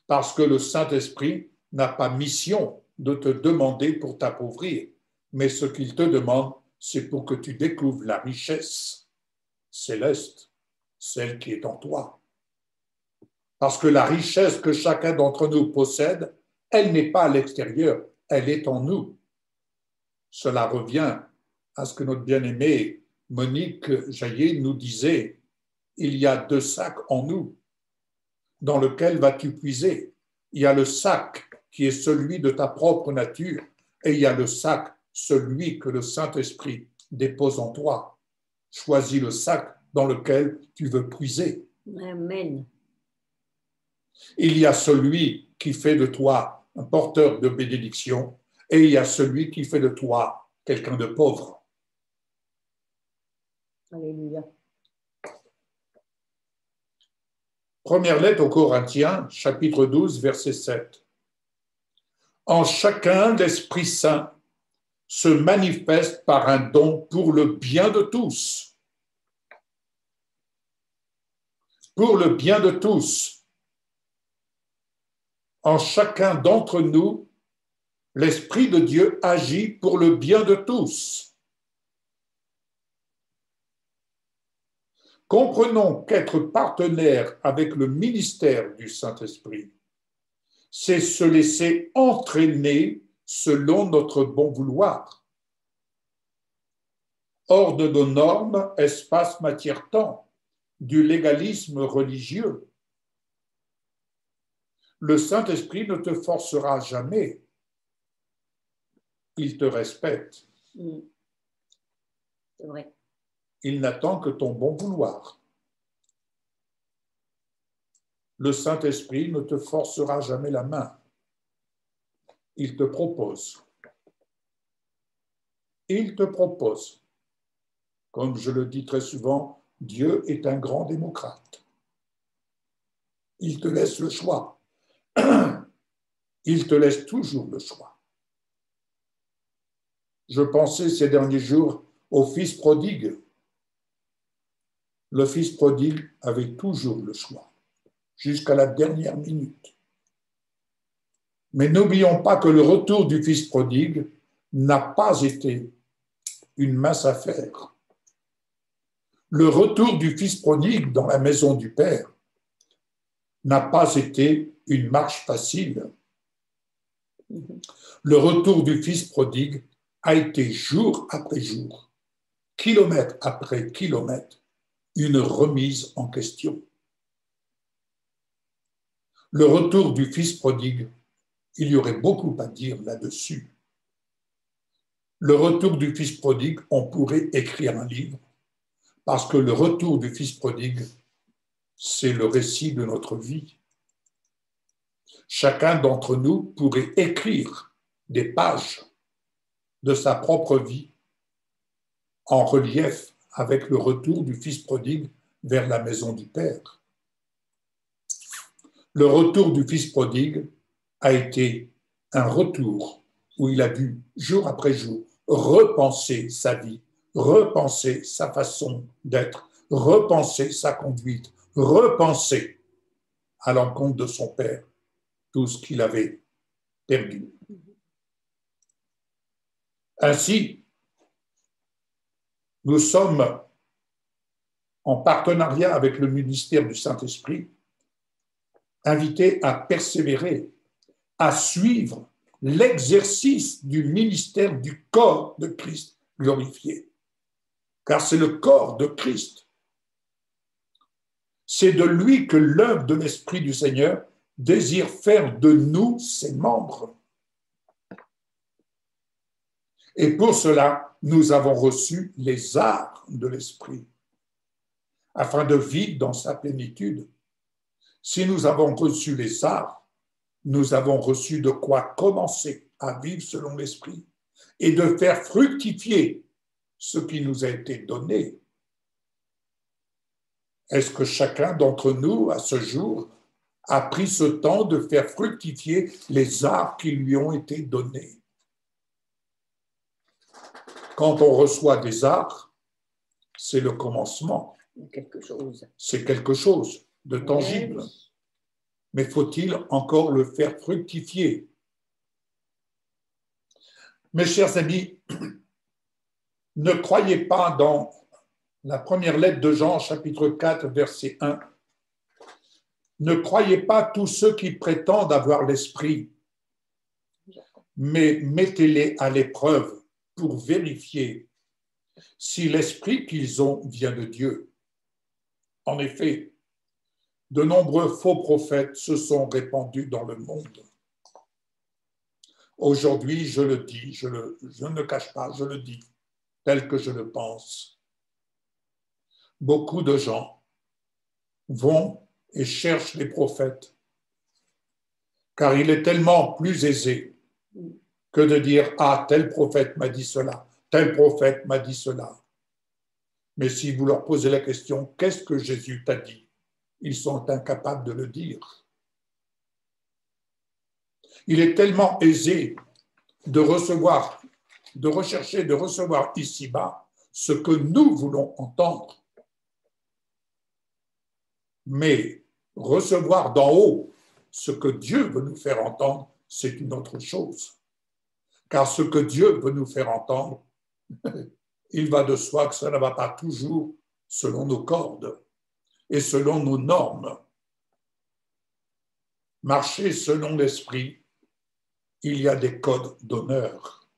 Parce que le Saint-Esprit n'a pas mission de te demander pour t'appauvrir, mais ce qu'il te demande, c'est pour que tu découvres la richesse céleste, celle qui est en toi. Parce que la richesse que chacun d'entre nous possède, elle n'est pas à l'extérieur, elle est en nous. Cela revient à ce que notre bien-aimée Monique Jaillet nous disait, il y a 2 sacs en nous. Dans lequel vas-tu puiser? Il y a le sac qui est celui de ta propre nature et il y a le sac, celui que le Saint-Esprit dépose en toi. Choisis le sac dans lequel tu veux puiser. Amen. Il y a celui qui fait de toi un porteur de bénédiction et il y a celui qui fait de toi quelqu'un de pauvre. Alléluia. Première lettre aux Corinthiens, chapitre 12, verset 7. En chacun, l'Esprit Saint se manifeste par un don pour le bien de tous. Pour le bien de tous. En chacun d'entre nous, l'Esprit de Dieu agit pour le bien de tous. Comprenons qu'être partenaire avec le ministère du Saint-Esprit, c'est se laisser entraîner selon notre bon vouloir, hors de nos normes, espace, matière, temps, du légalisme religieux. Le Saint-Esprit ne te forcera jamais. Il te respecte. C'est vrai. Il n'attend que ton bon vouloir. Le Saint-Esprit ne te forcera jamais la main. Il te propose. Il te propose. Comme je le dis très souvent, Dieu est un grand démocrate. Il te laisse le choix. Il te laisse toujours le choix. Je pensais ces derniers jours au fils prodigue. Le fils prodigue avait toujours le choix, jusqu'à la dernière minute. Mais n'oublions pas que le retour du fils prodigue n'a pas été une mince affaire. Le retour du fils prodigue dans la maison du Père n'a pas été une marche facile. Le retour du fils prodigue a été jour après jour, kilomètre après kilomètre, une remise en question. Le retour du fils prodigue, il y aurait beaucoup à dire là-dessus. Le retour du fils prodigue, on pourrait écrire un livre, parce que le retour du fils prodigue, c'est le récit de notre vie. Chacun d'entre nous pourrait écrire des pages de sa propre vie en relief avec le retour du fils prodigue vers la maison du Père. Le retour du fils prodigue a été un retour où il a dû, jour après jour, repenser sa vie, repenser sa façon d'être, repenser sa conduite, repenser à l'encontre de son Père tout ce qu'il avait perdu. Ainsi, nous sommes en partenariat avec le ministère du Saint-Esprit, invités à persévérer, à suivre l'exercice du ministère du corps de Christ glorifié. Car c'est le corps de Christ. C'est de lui que l'œuvre de l'Esprit du Seigneur désire faire de nous ses membres. Et pour cela, nous avons reçu les arts de l'Esprit, afin de vivre dans sa plénitude. Si nous avons reçu les arts, nous avons reçu de quoi commencer à vivre selon l'Esprit et de faire fructifier ce qui nous a été donné. Est-ce que chacun d'entre nous, à ce jour, a pris ce temps de faire fructifier les arts qui lui ont été donnés? Quand on reçoit des arts, c'est le commencement. Quelque chose. C'est quelque chose de tangible. Oui. Mais faut-il encore le faire fructifier? Mes chers amis, ne croyez pas dans la première lettre de Jean, chapitre 4, verset 1. Ne croyez pas tous ceux qui prétendent avoir l'esprit, mais mettez-les à l'épreuve pour vérifier si l'esprit qu'ils ont vient de Dieu. En effet, de nombreux faux prophètes se sont répandus dans le monde. Aujourd'hui, je le dis, je ne le cache pas, je le dis tel que je le pense. Beaucoup de gens vont et cherchent les prophètes, car il est tellement plus aisé que de dire « Ah, tel prophète m'a dit cela, tel prophète m'a dit cela ». Mais si vous leur posez la question « Qu'est-ce que Jésus t'a dit ?» ils sont incapables de le dire. Il est tellement aisé de recevoir de rechercher, de recevoir ici-bas ce que nous voulons entendre. Mais recevoir d'en haut ce que Dieu veut nous faire entendre, c'est une autre chose. Car ce que Dieu veut nous faire entendre, il va de soi que ça ne va pas toujours selon nos cordes et selon nos normes. Marcher selon l'esprit, il y a des codes d'honneur.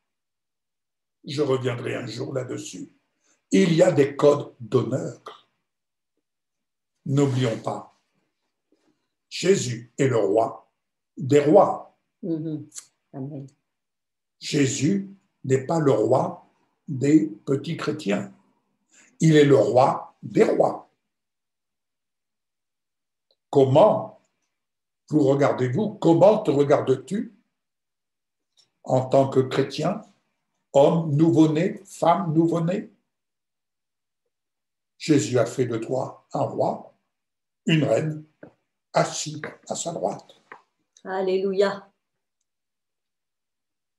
Je reviendrai un jour là-dessus. Il y a des codes d'honneur. N'oublions pas, Jésus est le roi des rois. Amen. Jésus n'est pas le roi des petits chrétiens. Il est le roi des rois. Comment vous regardez-vous? Comment te regardes-tu en tant que chrétien, homme nouveau-né, femme nouveau-née? Jésus a fait de toi un roi, une reine, assis à sa droite. Alléluia.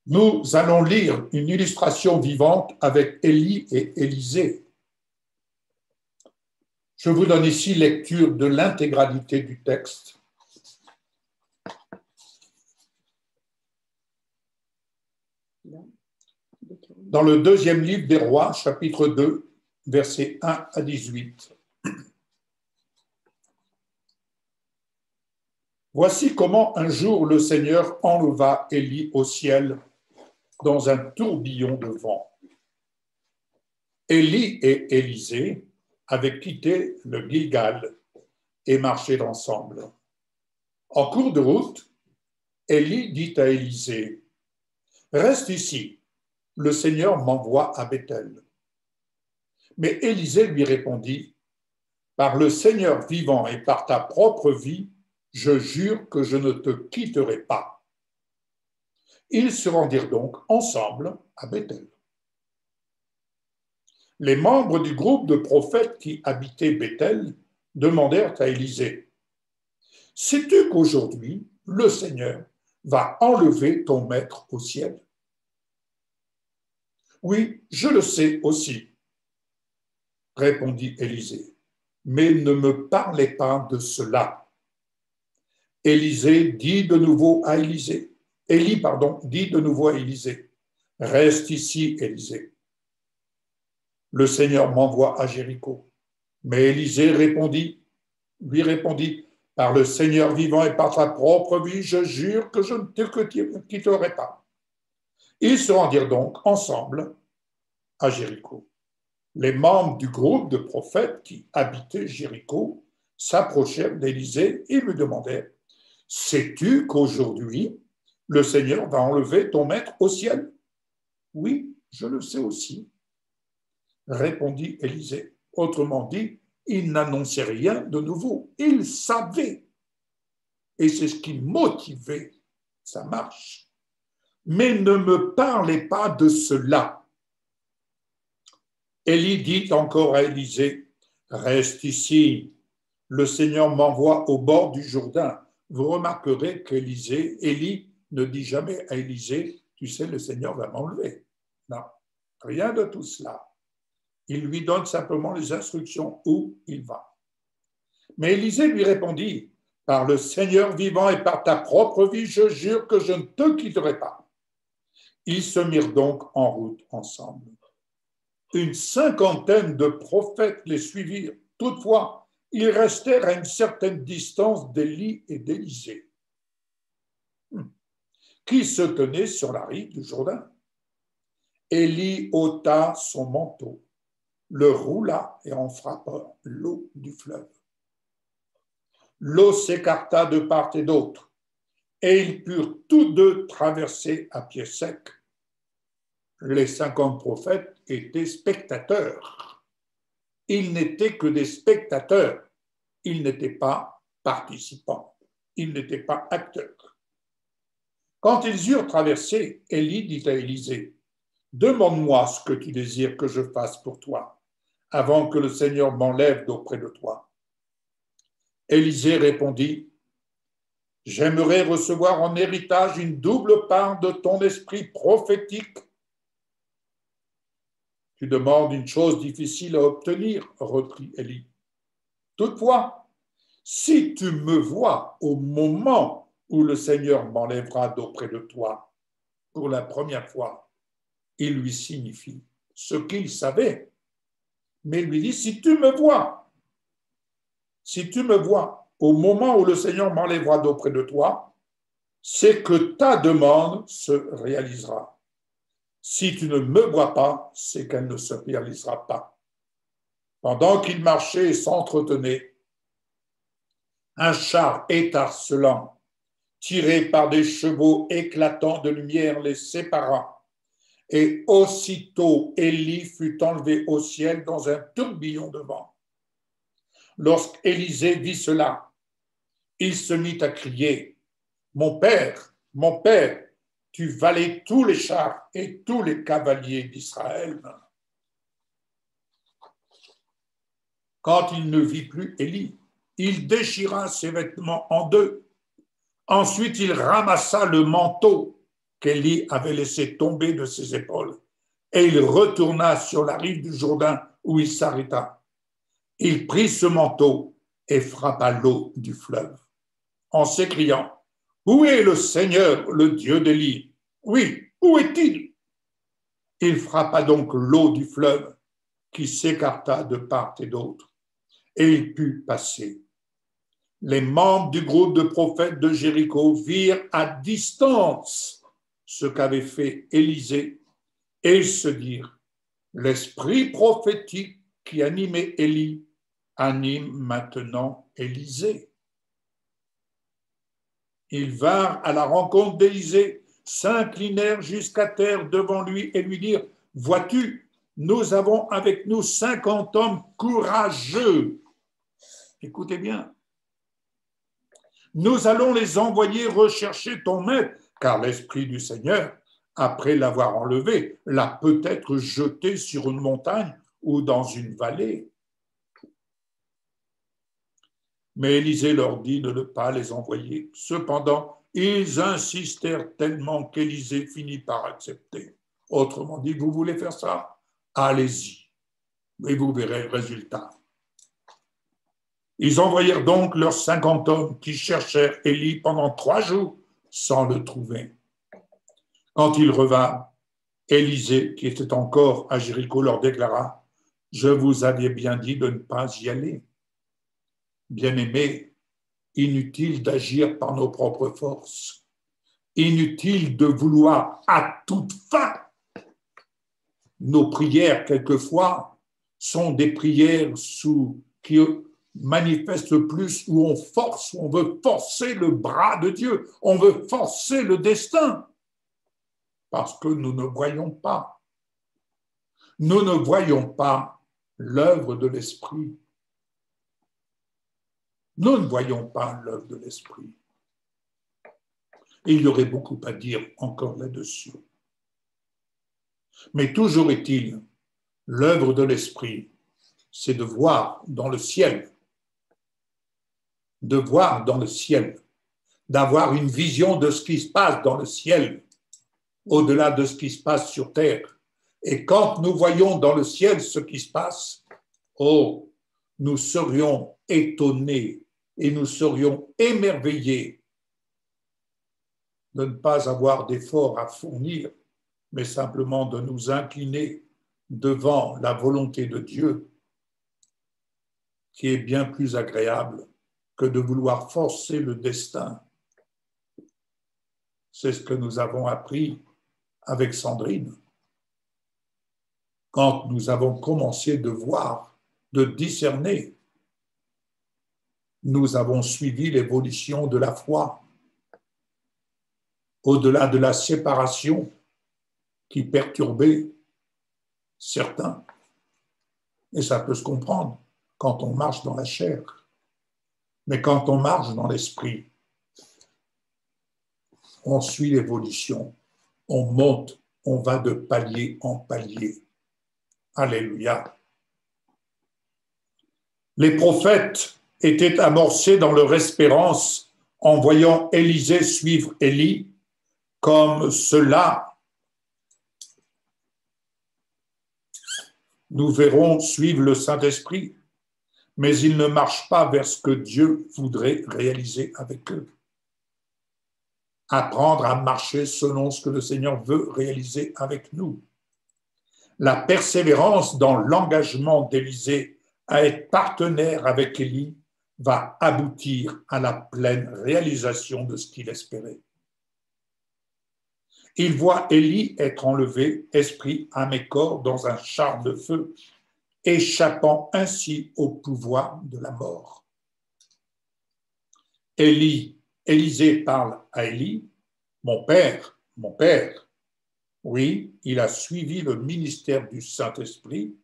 Nous allons lire une illustration vivante avec Élie et Élisée. Je vous donne ici lecture de l'intégralité du texte. Dans le deuxième livre des Rois, chapitre 2, versets 1 à 18. Voici comment un jour le Seigneur enleva Élie au ciel dans un tourbillon de vent. Élie et Élisée avaient quitté le Gilgal et marché ensemble. En cours de route, Élie dit à Élisée, « Reste ici, le Seigneur m'envoie à Béthel. » Mais Élisée lui répondit, « Par le Seigneur vivant et par ta propre vie, je jure que je ne te quitterai pas. » Ils se rendirent donc ensemble à Béthel. Les membres du groupe de prophètes qui habitaient Béthel demandèrent à Élisée, « Sais-tu qu'aujourd'hui, le Seigneur va enlever ton maître au ciel? » « Oui, je le sais aussi, » répondit Élisée, « mais ne me parlez pas de cela. » Élie dit de nouveau à Élisée, « Reste ici, Élisée. Le Seigneur m'envoie à Jéricho. » Mais Élisée lui répondit, « Par le Seigneur vivant et par ta propre vie, je jure que je ne te quitterai pas. » Ils se rendirent donc ensemble à Jéricho. Les membres du groupe de prophètes qui habitaient Jéricho s'approchèrent d'Élisée et lui demandèrent, « Sais-tu qu'aujourd'hui, le Seigneur va enlever ton maître au ciel? » « Oui, je le sais aussi, » répondit Élisée. Autrement dit, il n'annonçait rien de nouveau. Il savait. Et c'est ce qui motivait sa marche. Mais ne me parlez pas de cela. Élie dit encore à Élisée, « Reste ici, le Seigneur m'envoie au bord du Jourdain. » Vous remarquerez qu'Élie ne dit jamais à Élisée, « Tu sais, le Seigneur va m'enlever. » Non, rien de tout cela. Il lui donne simplement les instructions où il va. Mais Élisée lui répondit, « Par le Seigneur vivant et par ta propre vie, je jure que je ne te quitterai pas. » Ils se mirent donc en route ensemble. Une cinquantaine de prophètes les suivirent. Toutefois, ils restèrent à une certaine distance d'Élie et d'Élisée, qui se tenaient sur la rive du Jourdain. Élie ôta son manteau, le roula et en frappa l'eau du fleuve. L'eau s'écarta de part et d'autre, et ils purent tous deux traverser à pied sec. Les 50 prophètes étaient spectateurs. Ils n'étaient que des spectateurs. Ils n'étaient pas participants. Ils n'étaient pas acteurs. Quand ils eurent traversé, Élie dit à Élisée, « Demande-moi ce que tu désires que je fasse pour toi, avant que le Seigneur m'enlève d'auprès de toi. » Élisée répondit, « J'aimerais recevoir en héritage une double part de ton esprit prophétique. » Tu demandes une chose difficile à obtenir, reprit Élie. Toutefois, si tu me vois au moment où le Seigneur m'enlèvera d'auprès de toi pour la première fois, il lui signifie ce qu'il savait. Mais il lui dit, si tu me vois au moment où le Seigneur m'enlèvera d'auprès de toi, c'est que ta demande se réalisera. Si tu ne me vois pas, c'est qu'elle ne se réalisera pas. Pendant qu'il marchait et s'entretenait, un char étincelant, tiré par des chevaux éclatants de lumière, les sépara. Et aussitôt, Élie fut enlevé au ciel dans un tourbillon de vent. Lorsqu'Élisée vit cela, il se mit à crier, « Mon père, tu valais tous les chars et tous les cavaliers d'Israël. » Quand il ne vit plus Élie, il déchira ses vêtements en deux. Ensuite, il ramassa le manteau qu'Élie avait laissé tomber de ses épaules et il retourna sur la rive du Jourdain où il s'arrêta. Il prit ce manteau et frappa l'eau du fleuve en s'écriant « Où est le Seigneur, le Dieu d'Élie? Oui, où est-il » Il frappa donc l'eau du fleuve qui s'écarta de part et d'autre et il put passer. Les membres du groupe de prophètes de Jéricho virent à distance ce qu'avait fait Élisée et ils se dirent « L'esprit prophétique qui animait Élie anime maintenant Élisée. » Ils vinrent à la rencontre d'Élisée, s'inclinèrent jusqu'à terre devant lui et lui dirent « Vois-tu, nous avons avec nous 50 hommes courageux. » Écoutez bien. Nous allons les envoyer rechercher ton maître, car l'Esprit du Seigneur, après l'avoir enlevé, l'a peut-être jeté sur une montagne ou dans une vallée. Mais Élisée leur dit de ne pas les envoyer. Cependant, ils insistèrent tellement qu'Élisée finit par accepter. Autrement dit, vous voulez faire ça? Allez-y, et vous verrez le résultat. Ils envoyèrent donc leurs 50 hommes qui cherchèrent Élie pendant 3 jours sans le trouver. Quand ils revinrent, Élisée, qui était encore à Jéricho, leur déclara « Je vous avais bien dit de ne pas y aller. Bien-aimés, inutile d'agir par nos propres forces, inutile de vouloir à toute fin. Nos prières, quelquefois, sont des prières qui manifestent plus où on force, où on veut forcer le bras de Dieu, on veut forcer le destin, parce que nous ne voyons pas. Nous ne voyons pas l'œuvre de l'Esprit. Nous ne voyons pas l'œuvre de l'Esprit. Et il y aurait beaucoup à dire encore là-dessus. Mais toujours est-il, l'œuvre de l'Esprit, c'est de voir dans le ciel, d'avoir une vision de ce qui se passe dans le ciel, au-delà de ce qui se passe sur terre. Et quand nous voyons dans le ciel ce qui se passe, oh, nous serions étonnés et nous serions émerveillés de ne pas avoir d'efforts à fournir, mais simplement de nous incliner devant la volonté de Dieu, qui est bien plus agréable que de vouloir forcer le destin. C'est ce que nous avons appris avec Sandrine. Quand nous avons commencé de voir, de discerner, nous avons suivi l'évolution de la foi, au-delà de la séparation qui perturbait certains. Et ça peut se comprendre quand on marche dans la chair. Mais quand on marche dans l'esprit, on suit l'évolution, on monte, on va de palier en palier. Alléluia. Les prophètes étaient amorcés dans leur espérance en voyant Élisée suivre Élie, comme cela nous verrons suivre le Saint-Esprit, mais ils ne marchent pas vers ce que Dieu voudrait réaliser avec eux. Apprendre à marcher selon ce que le Seigneur veut réaliser avec nous. La persévérance dans l'engagement d'Élisée à être partenaire avec Élie va aboutir à la pleine réalisation de ce qu'il espérait. Il voit Élie être enlevé, esprit, âme et corps, dans un char de feu, échappant ainsi au pouvoir de la mort. Élisée parle à Élie, mon père. Oui, il a suivi le ministère du Saint-Esprit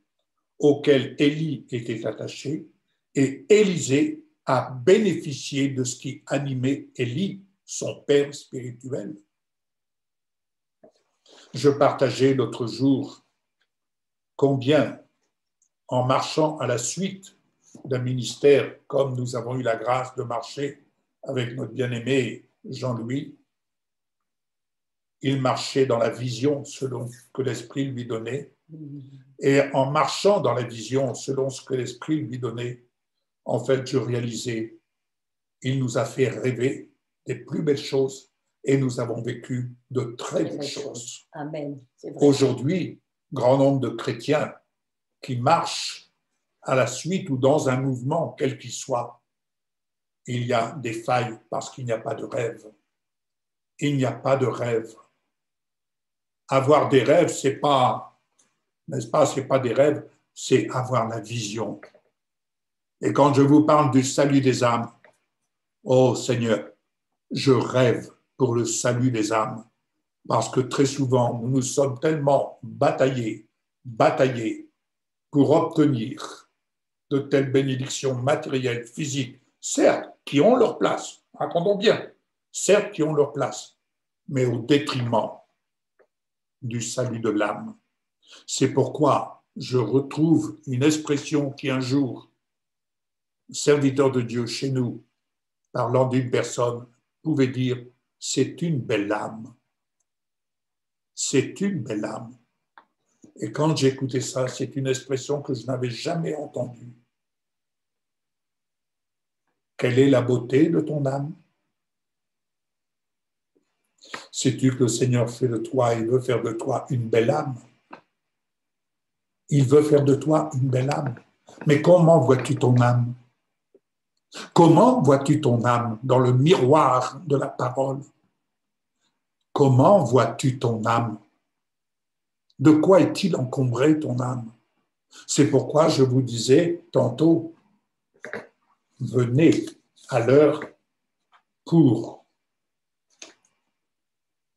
auquel Élie était attaché, et Élisée a bénéficié de ce qui animait Élie, son père spirituel. Je partageais l'autre jour combien, en marchant à la suite d'un ministère, comme nous avons eu la grâce de marcher avec notre bien-aimé Jean-Louis, il marchait dans la vision selon ce que l'Esprit lui donnait. Et en marchant dans la vision selon ce que l'Esprit lui donnait, en fait, je réalisais, il nous a fait rêver des plus belles choses et nous avons vécu de très belles choses. Amen. Aujourd'hui, grand nombre de chrétiens qui marchent à la suite ou dans un mouvement, quel qu'il soit, il y a des failles parce qu'il n'y a pas de rêve. Il n'y a pas de rêve. Avoir des rêves, c'est pas, n'est-ce pas, c'est pas des rêves, c'est avoir la vision. Et quand je vous parle du salut des âmes, oh Seigneur, je rêve pour le salut des âmes, parce que très souvent, nous nous sommes tellement bataillés pour obtenir de telles bénédictions matérielles, physiques, certes, qui ont leur place, entendons bien, certes, qui ont leur place, mais au détriment du salut de l'âme. C'est pourquoi je retrouve une expression qui un jour, serviteur de Dieu chez nous, parlant d'une personne, pouvait dire « c'est une belle âme ». C'est une belle âme. Et quand j'écoutais ça, c'est une expression que je n'avais jamais entendue. Quelle est la beauté de ton âme? Sais-tu que le Seigneur fait de toi, il veut faire de toi une belle âme? Il veut faire de toi une belle âme. Mais comment vois-tu ton âme? Comment vois-tu ton âme dans le miroir de la parole? Comment vois-tu ton âme? De quoi est-il encombré ton âme? C'est pourquoi je vous disais tantôt, venez à l'heure pour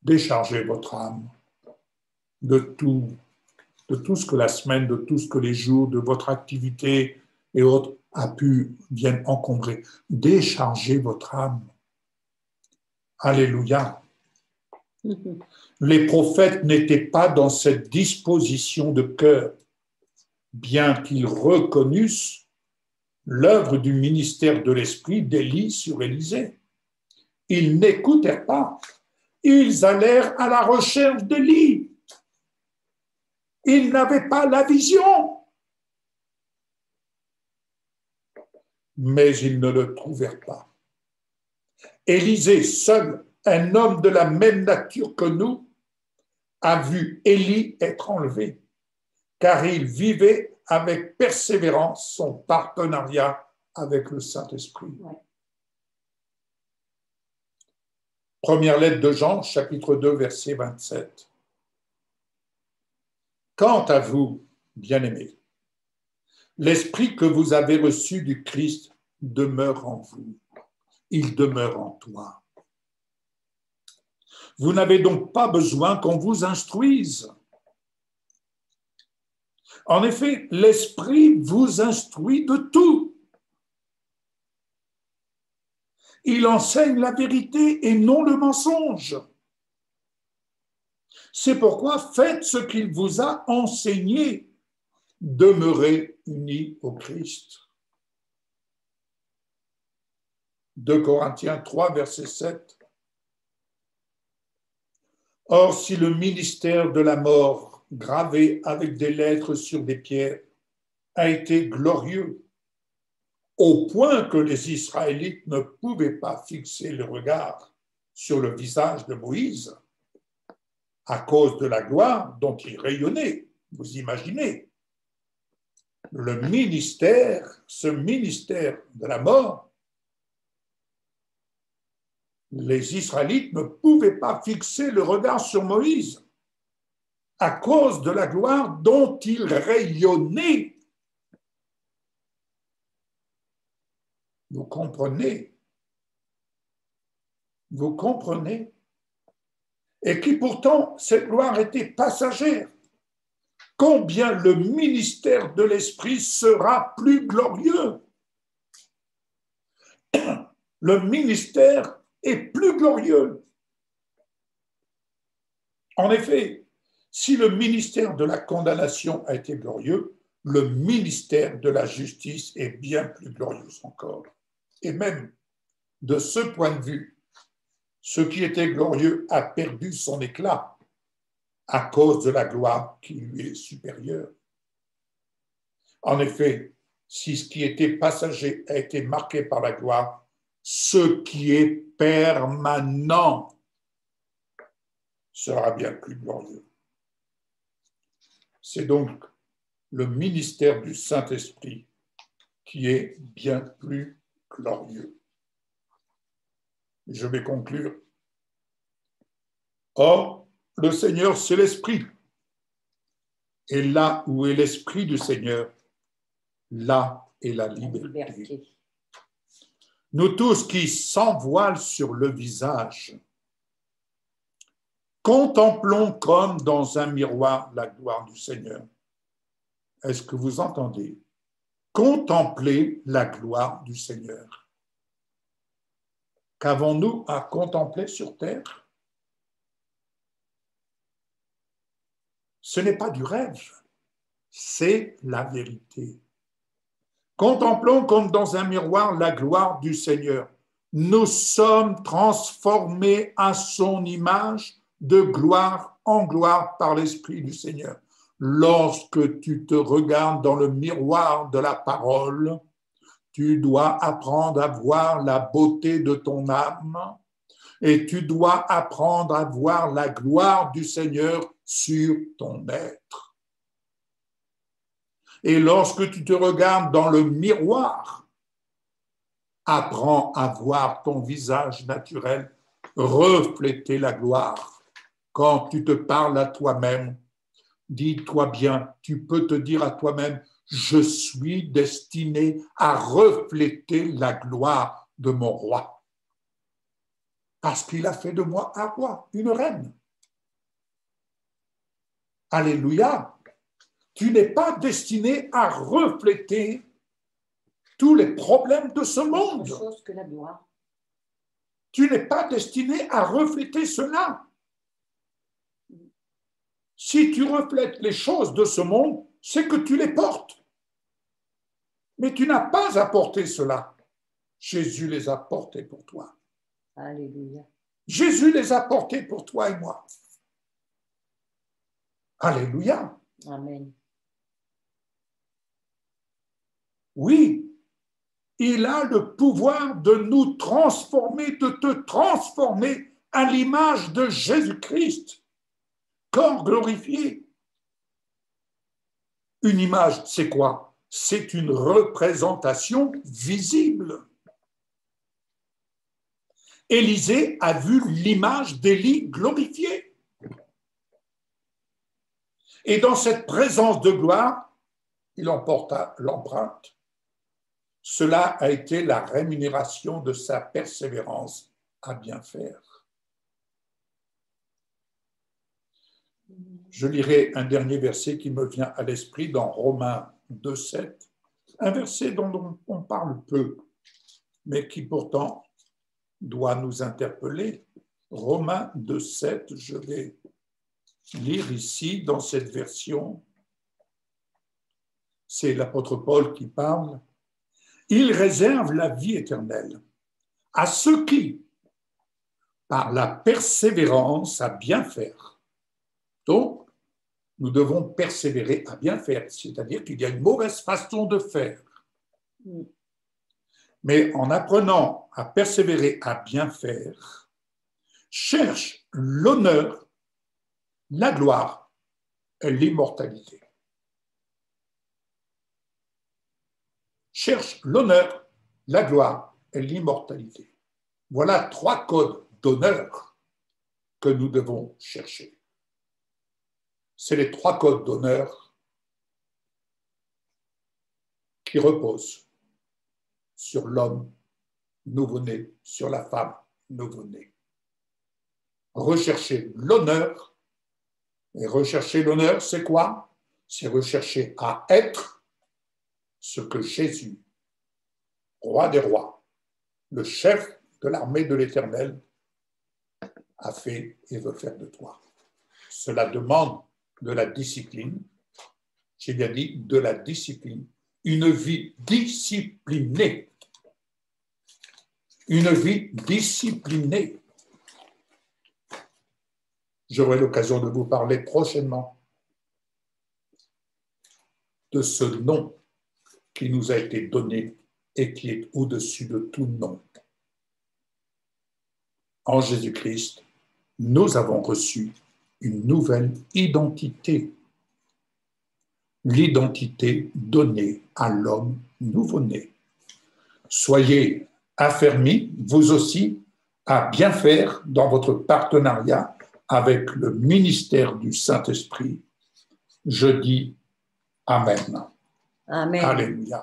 décharger votre âme de tout ce que la semaine, de tout ce que les jours, de votre activité et autres viennent encombrer. Déchargez votre âme. Alléluia. Les prophètes n'étaient pas dans cette disposition de cœur, bien qu'ils reconnussent l'œuvre du ministère de l'Esprit d'Élie sur Élisée. Ils n'écoutèrent pas. Ils allèrent à la recherche d'Élie. Ils n'avaient pas la vision. Mais ils ne le trouvèrent pas. Élisée, seul, un homme de la même nature que nous, a vu Élie être enlevé, car il vivait avec persévérance son partenariat avec le Saint-Esprit. Ouais. Première lettre de Jean, chapitre 2, verset 27. Quant à vous, bien-aimés, l'esprit que vous avez reçu du Christ demeure en vous. Il demeure en toi. Vous n'avez donc pas besoin qu'on vous instruise. En effet, l'Esprit vous instruit de tout. Il enseigne la vérité et non le mensonge. C'est pourquoi faites ce qu'il vous a enseigné. Demeurez unis au Christ. 2 Corinthiens 3, verset 7. Or, si le ministère de la mort gravé avec des lettres sur des pierres a été glorieux, au point que les Israélites ne pouvaient pas fixer le regard sur le visage de Moïse à cause de la gloire dont il rayonnait. Vous imaginez, ce ministère de la mort, les Israélites ne pouvaient pas fixer le regard sur Moïse à cause de la gloire dont il rayonnait. Vous comprenez? Vous comprenez? Et qui pourtant, cette gloire était passagère. Combien le ministère de l'Esprit sera plus glorieux? Le ministère est plus glorieux. En effet, si le ministère de la condamnation a été glorieux, le ministère de la justice est bien plus glorieux encore. Et même, de ce point de vue, ce qui était glorieux a perdu son éclat à cause de la gloire qui lui est supérieure. En effet, si ce qui était passager a été marqué par la gloire, ce qui est permanent sera bien plus glorieux. C'est donc le ministère du Saint-Esprit qui est bien plus glorieux. Je vais conclure. Or, le Seigneur, c'est l'Esprit. Et là où est l'Esprit du Seigneur, là est la liberté. Nous tous qui, sans voile sur le visage, contemplons comme dans un miroir la gloire du Seigneur. Est-ce que vous entendez? Contempler la gloire du Seigneur. Qu'avons-nous à contempler sur terre? Ce n'est pas du rêve, c'est la vérité. Contemplons comme dans un miroir la gloire du Seigneur. Nous sommes transformés à son image de gloire en gloire par l'Esprit du Seigneur. Lorsque tu te regardes dans le miroir de la parole, tu dois apprendre à voir la beauté de ton âme et tu dois apprendre à voir la gloire du Seigneur sur ton être. Et lorsque tu te regardes dans le miroir, apprends à voir ton visage naturel refléter la gloire. Quand tu te parles à toi-même, dis-toi bien, tu peux te dire à toi-même, je suis destiné à refléter la gloire de mon roi. Parce qu'il a fait de moi un roi, une reine. Alléluia. Tu n'es pas destiné à refléter tous les problèmes de ce monde. Chose que la gloire. Tu n'es pas destiné à refléter cela. Si tu reflètes les choses de ce monde, c'est que tu les portes. Mais tu n'as pas à porter cela. Jésus les a portés pour toi. Alléluia. Jésus les a portés pour toi et moi. Alléluia. Amen. Oui, il a le pouvoir de nous transformer, de te transformer à l'image de Jésus-Christ, corps glorifié. Une image, c'est quoi? C'est une représentation visible. Élisée a vu l'image d'Élie glorifiée. Et dans cette présence de gloire, il emporta l'empreinte. Cela a été la rémunération de sa persévérance à bien faire. Je lirai un dernier verset qui me vient à l'esprit dans Romains 2,7, un verset dont on parle peu, mais qui pourtant doit nous interpeller. Romains 2,7, je vais lire ici dans cette version. C'est l'apôtre Paul qui parle. Il réserve la vie éternelle à ceux qui, par la persévérance à bien faire. Donc, nous devons persévérer à bien faire, c'est-à-dire qu'il y a une mauvaise façon de faire. Mais en apprenant à persévérer à bien faire, cherche l'honneur, la gloire et l'immortalité. Cherche l'honneur, la gloire et l'immortalité. Voilà 3 codes d'honneur que nous devons chercher. C'est les 3 codes d'honneur qui reposent sur l'homme nouveau-né, sur la femme nouveau-née. Rechercher l'honneur, et rechercher l'honneur, c'est quoi? C'est rechercher à être ce que Jésus, roi des rois, le chef de l'armée de l'Éternel, a fait et veut faire de toi. Cela demande de la discipline, j'ai bien dit de la discipline, une vie disciplinée. Une vie disciplinée. J'aurai l'occasion de vous parler prochainement de ce nom qui nous a été donné et qui est au-dessus de tout nom. En Jésus-Christ, nous avons reçu une nouvelle identité. L'identité donnée à l'homme nouveau-né. Soyez affermis, vous aussi, à bien faire dans votre partenariat avec le ministère du Saint-Esprit. Je dis Amen. Amen. Alléluia.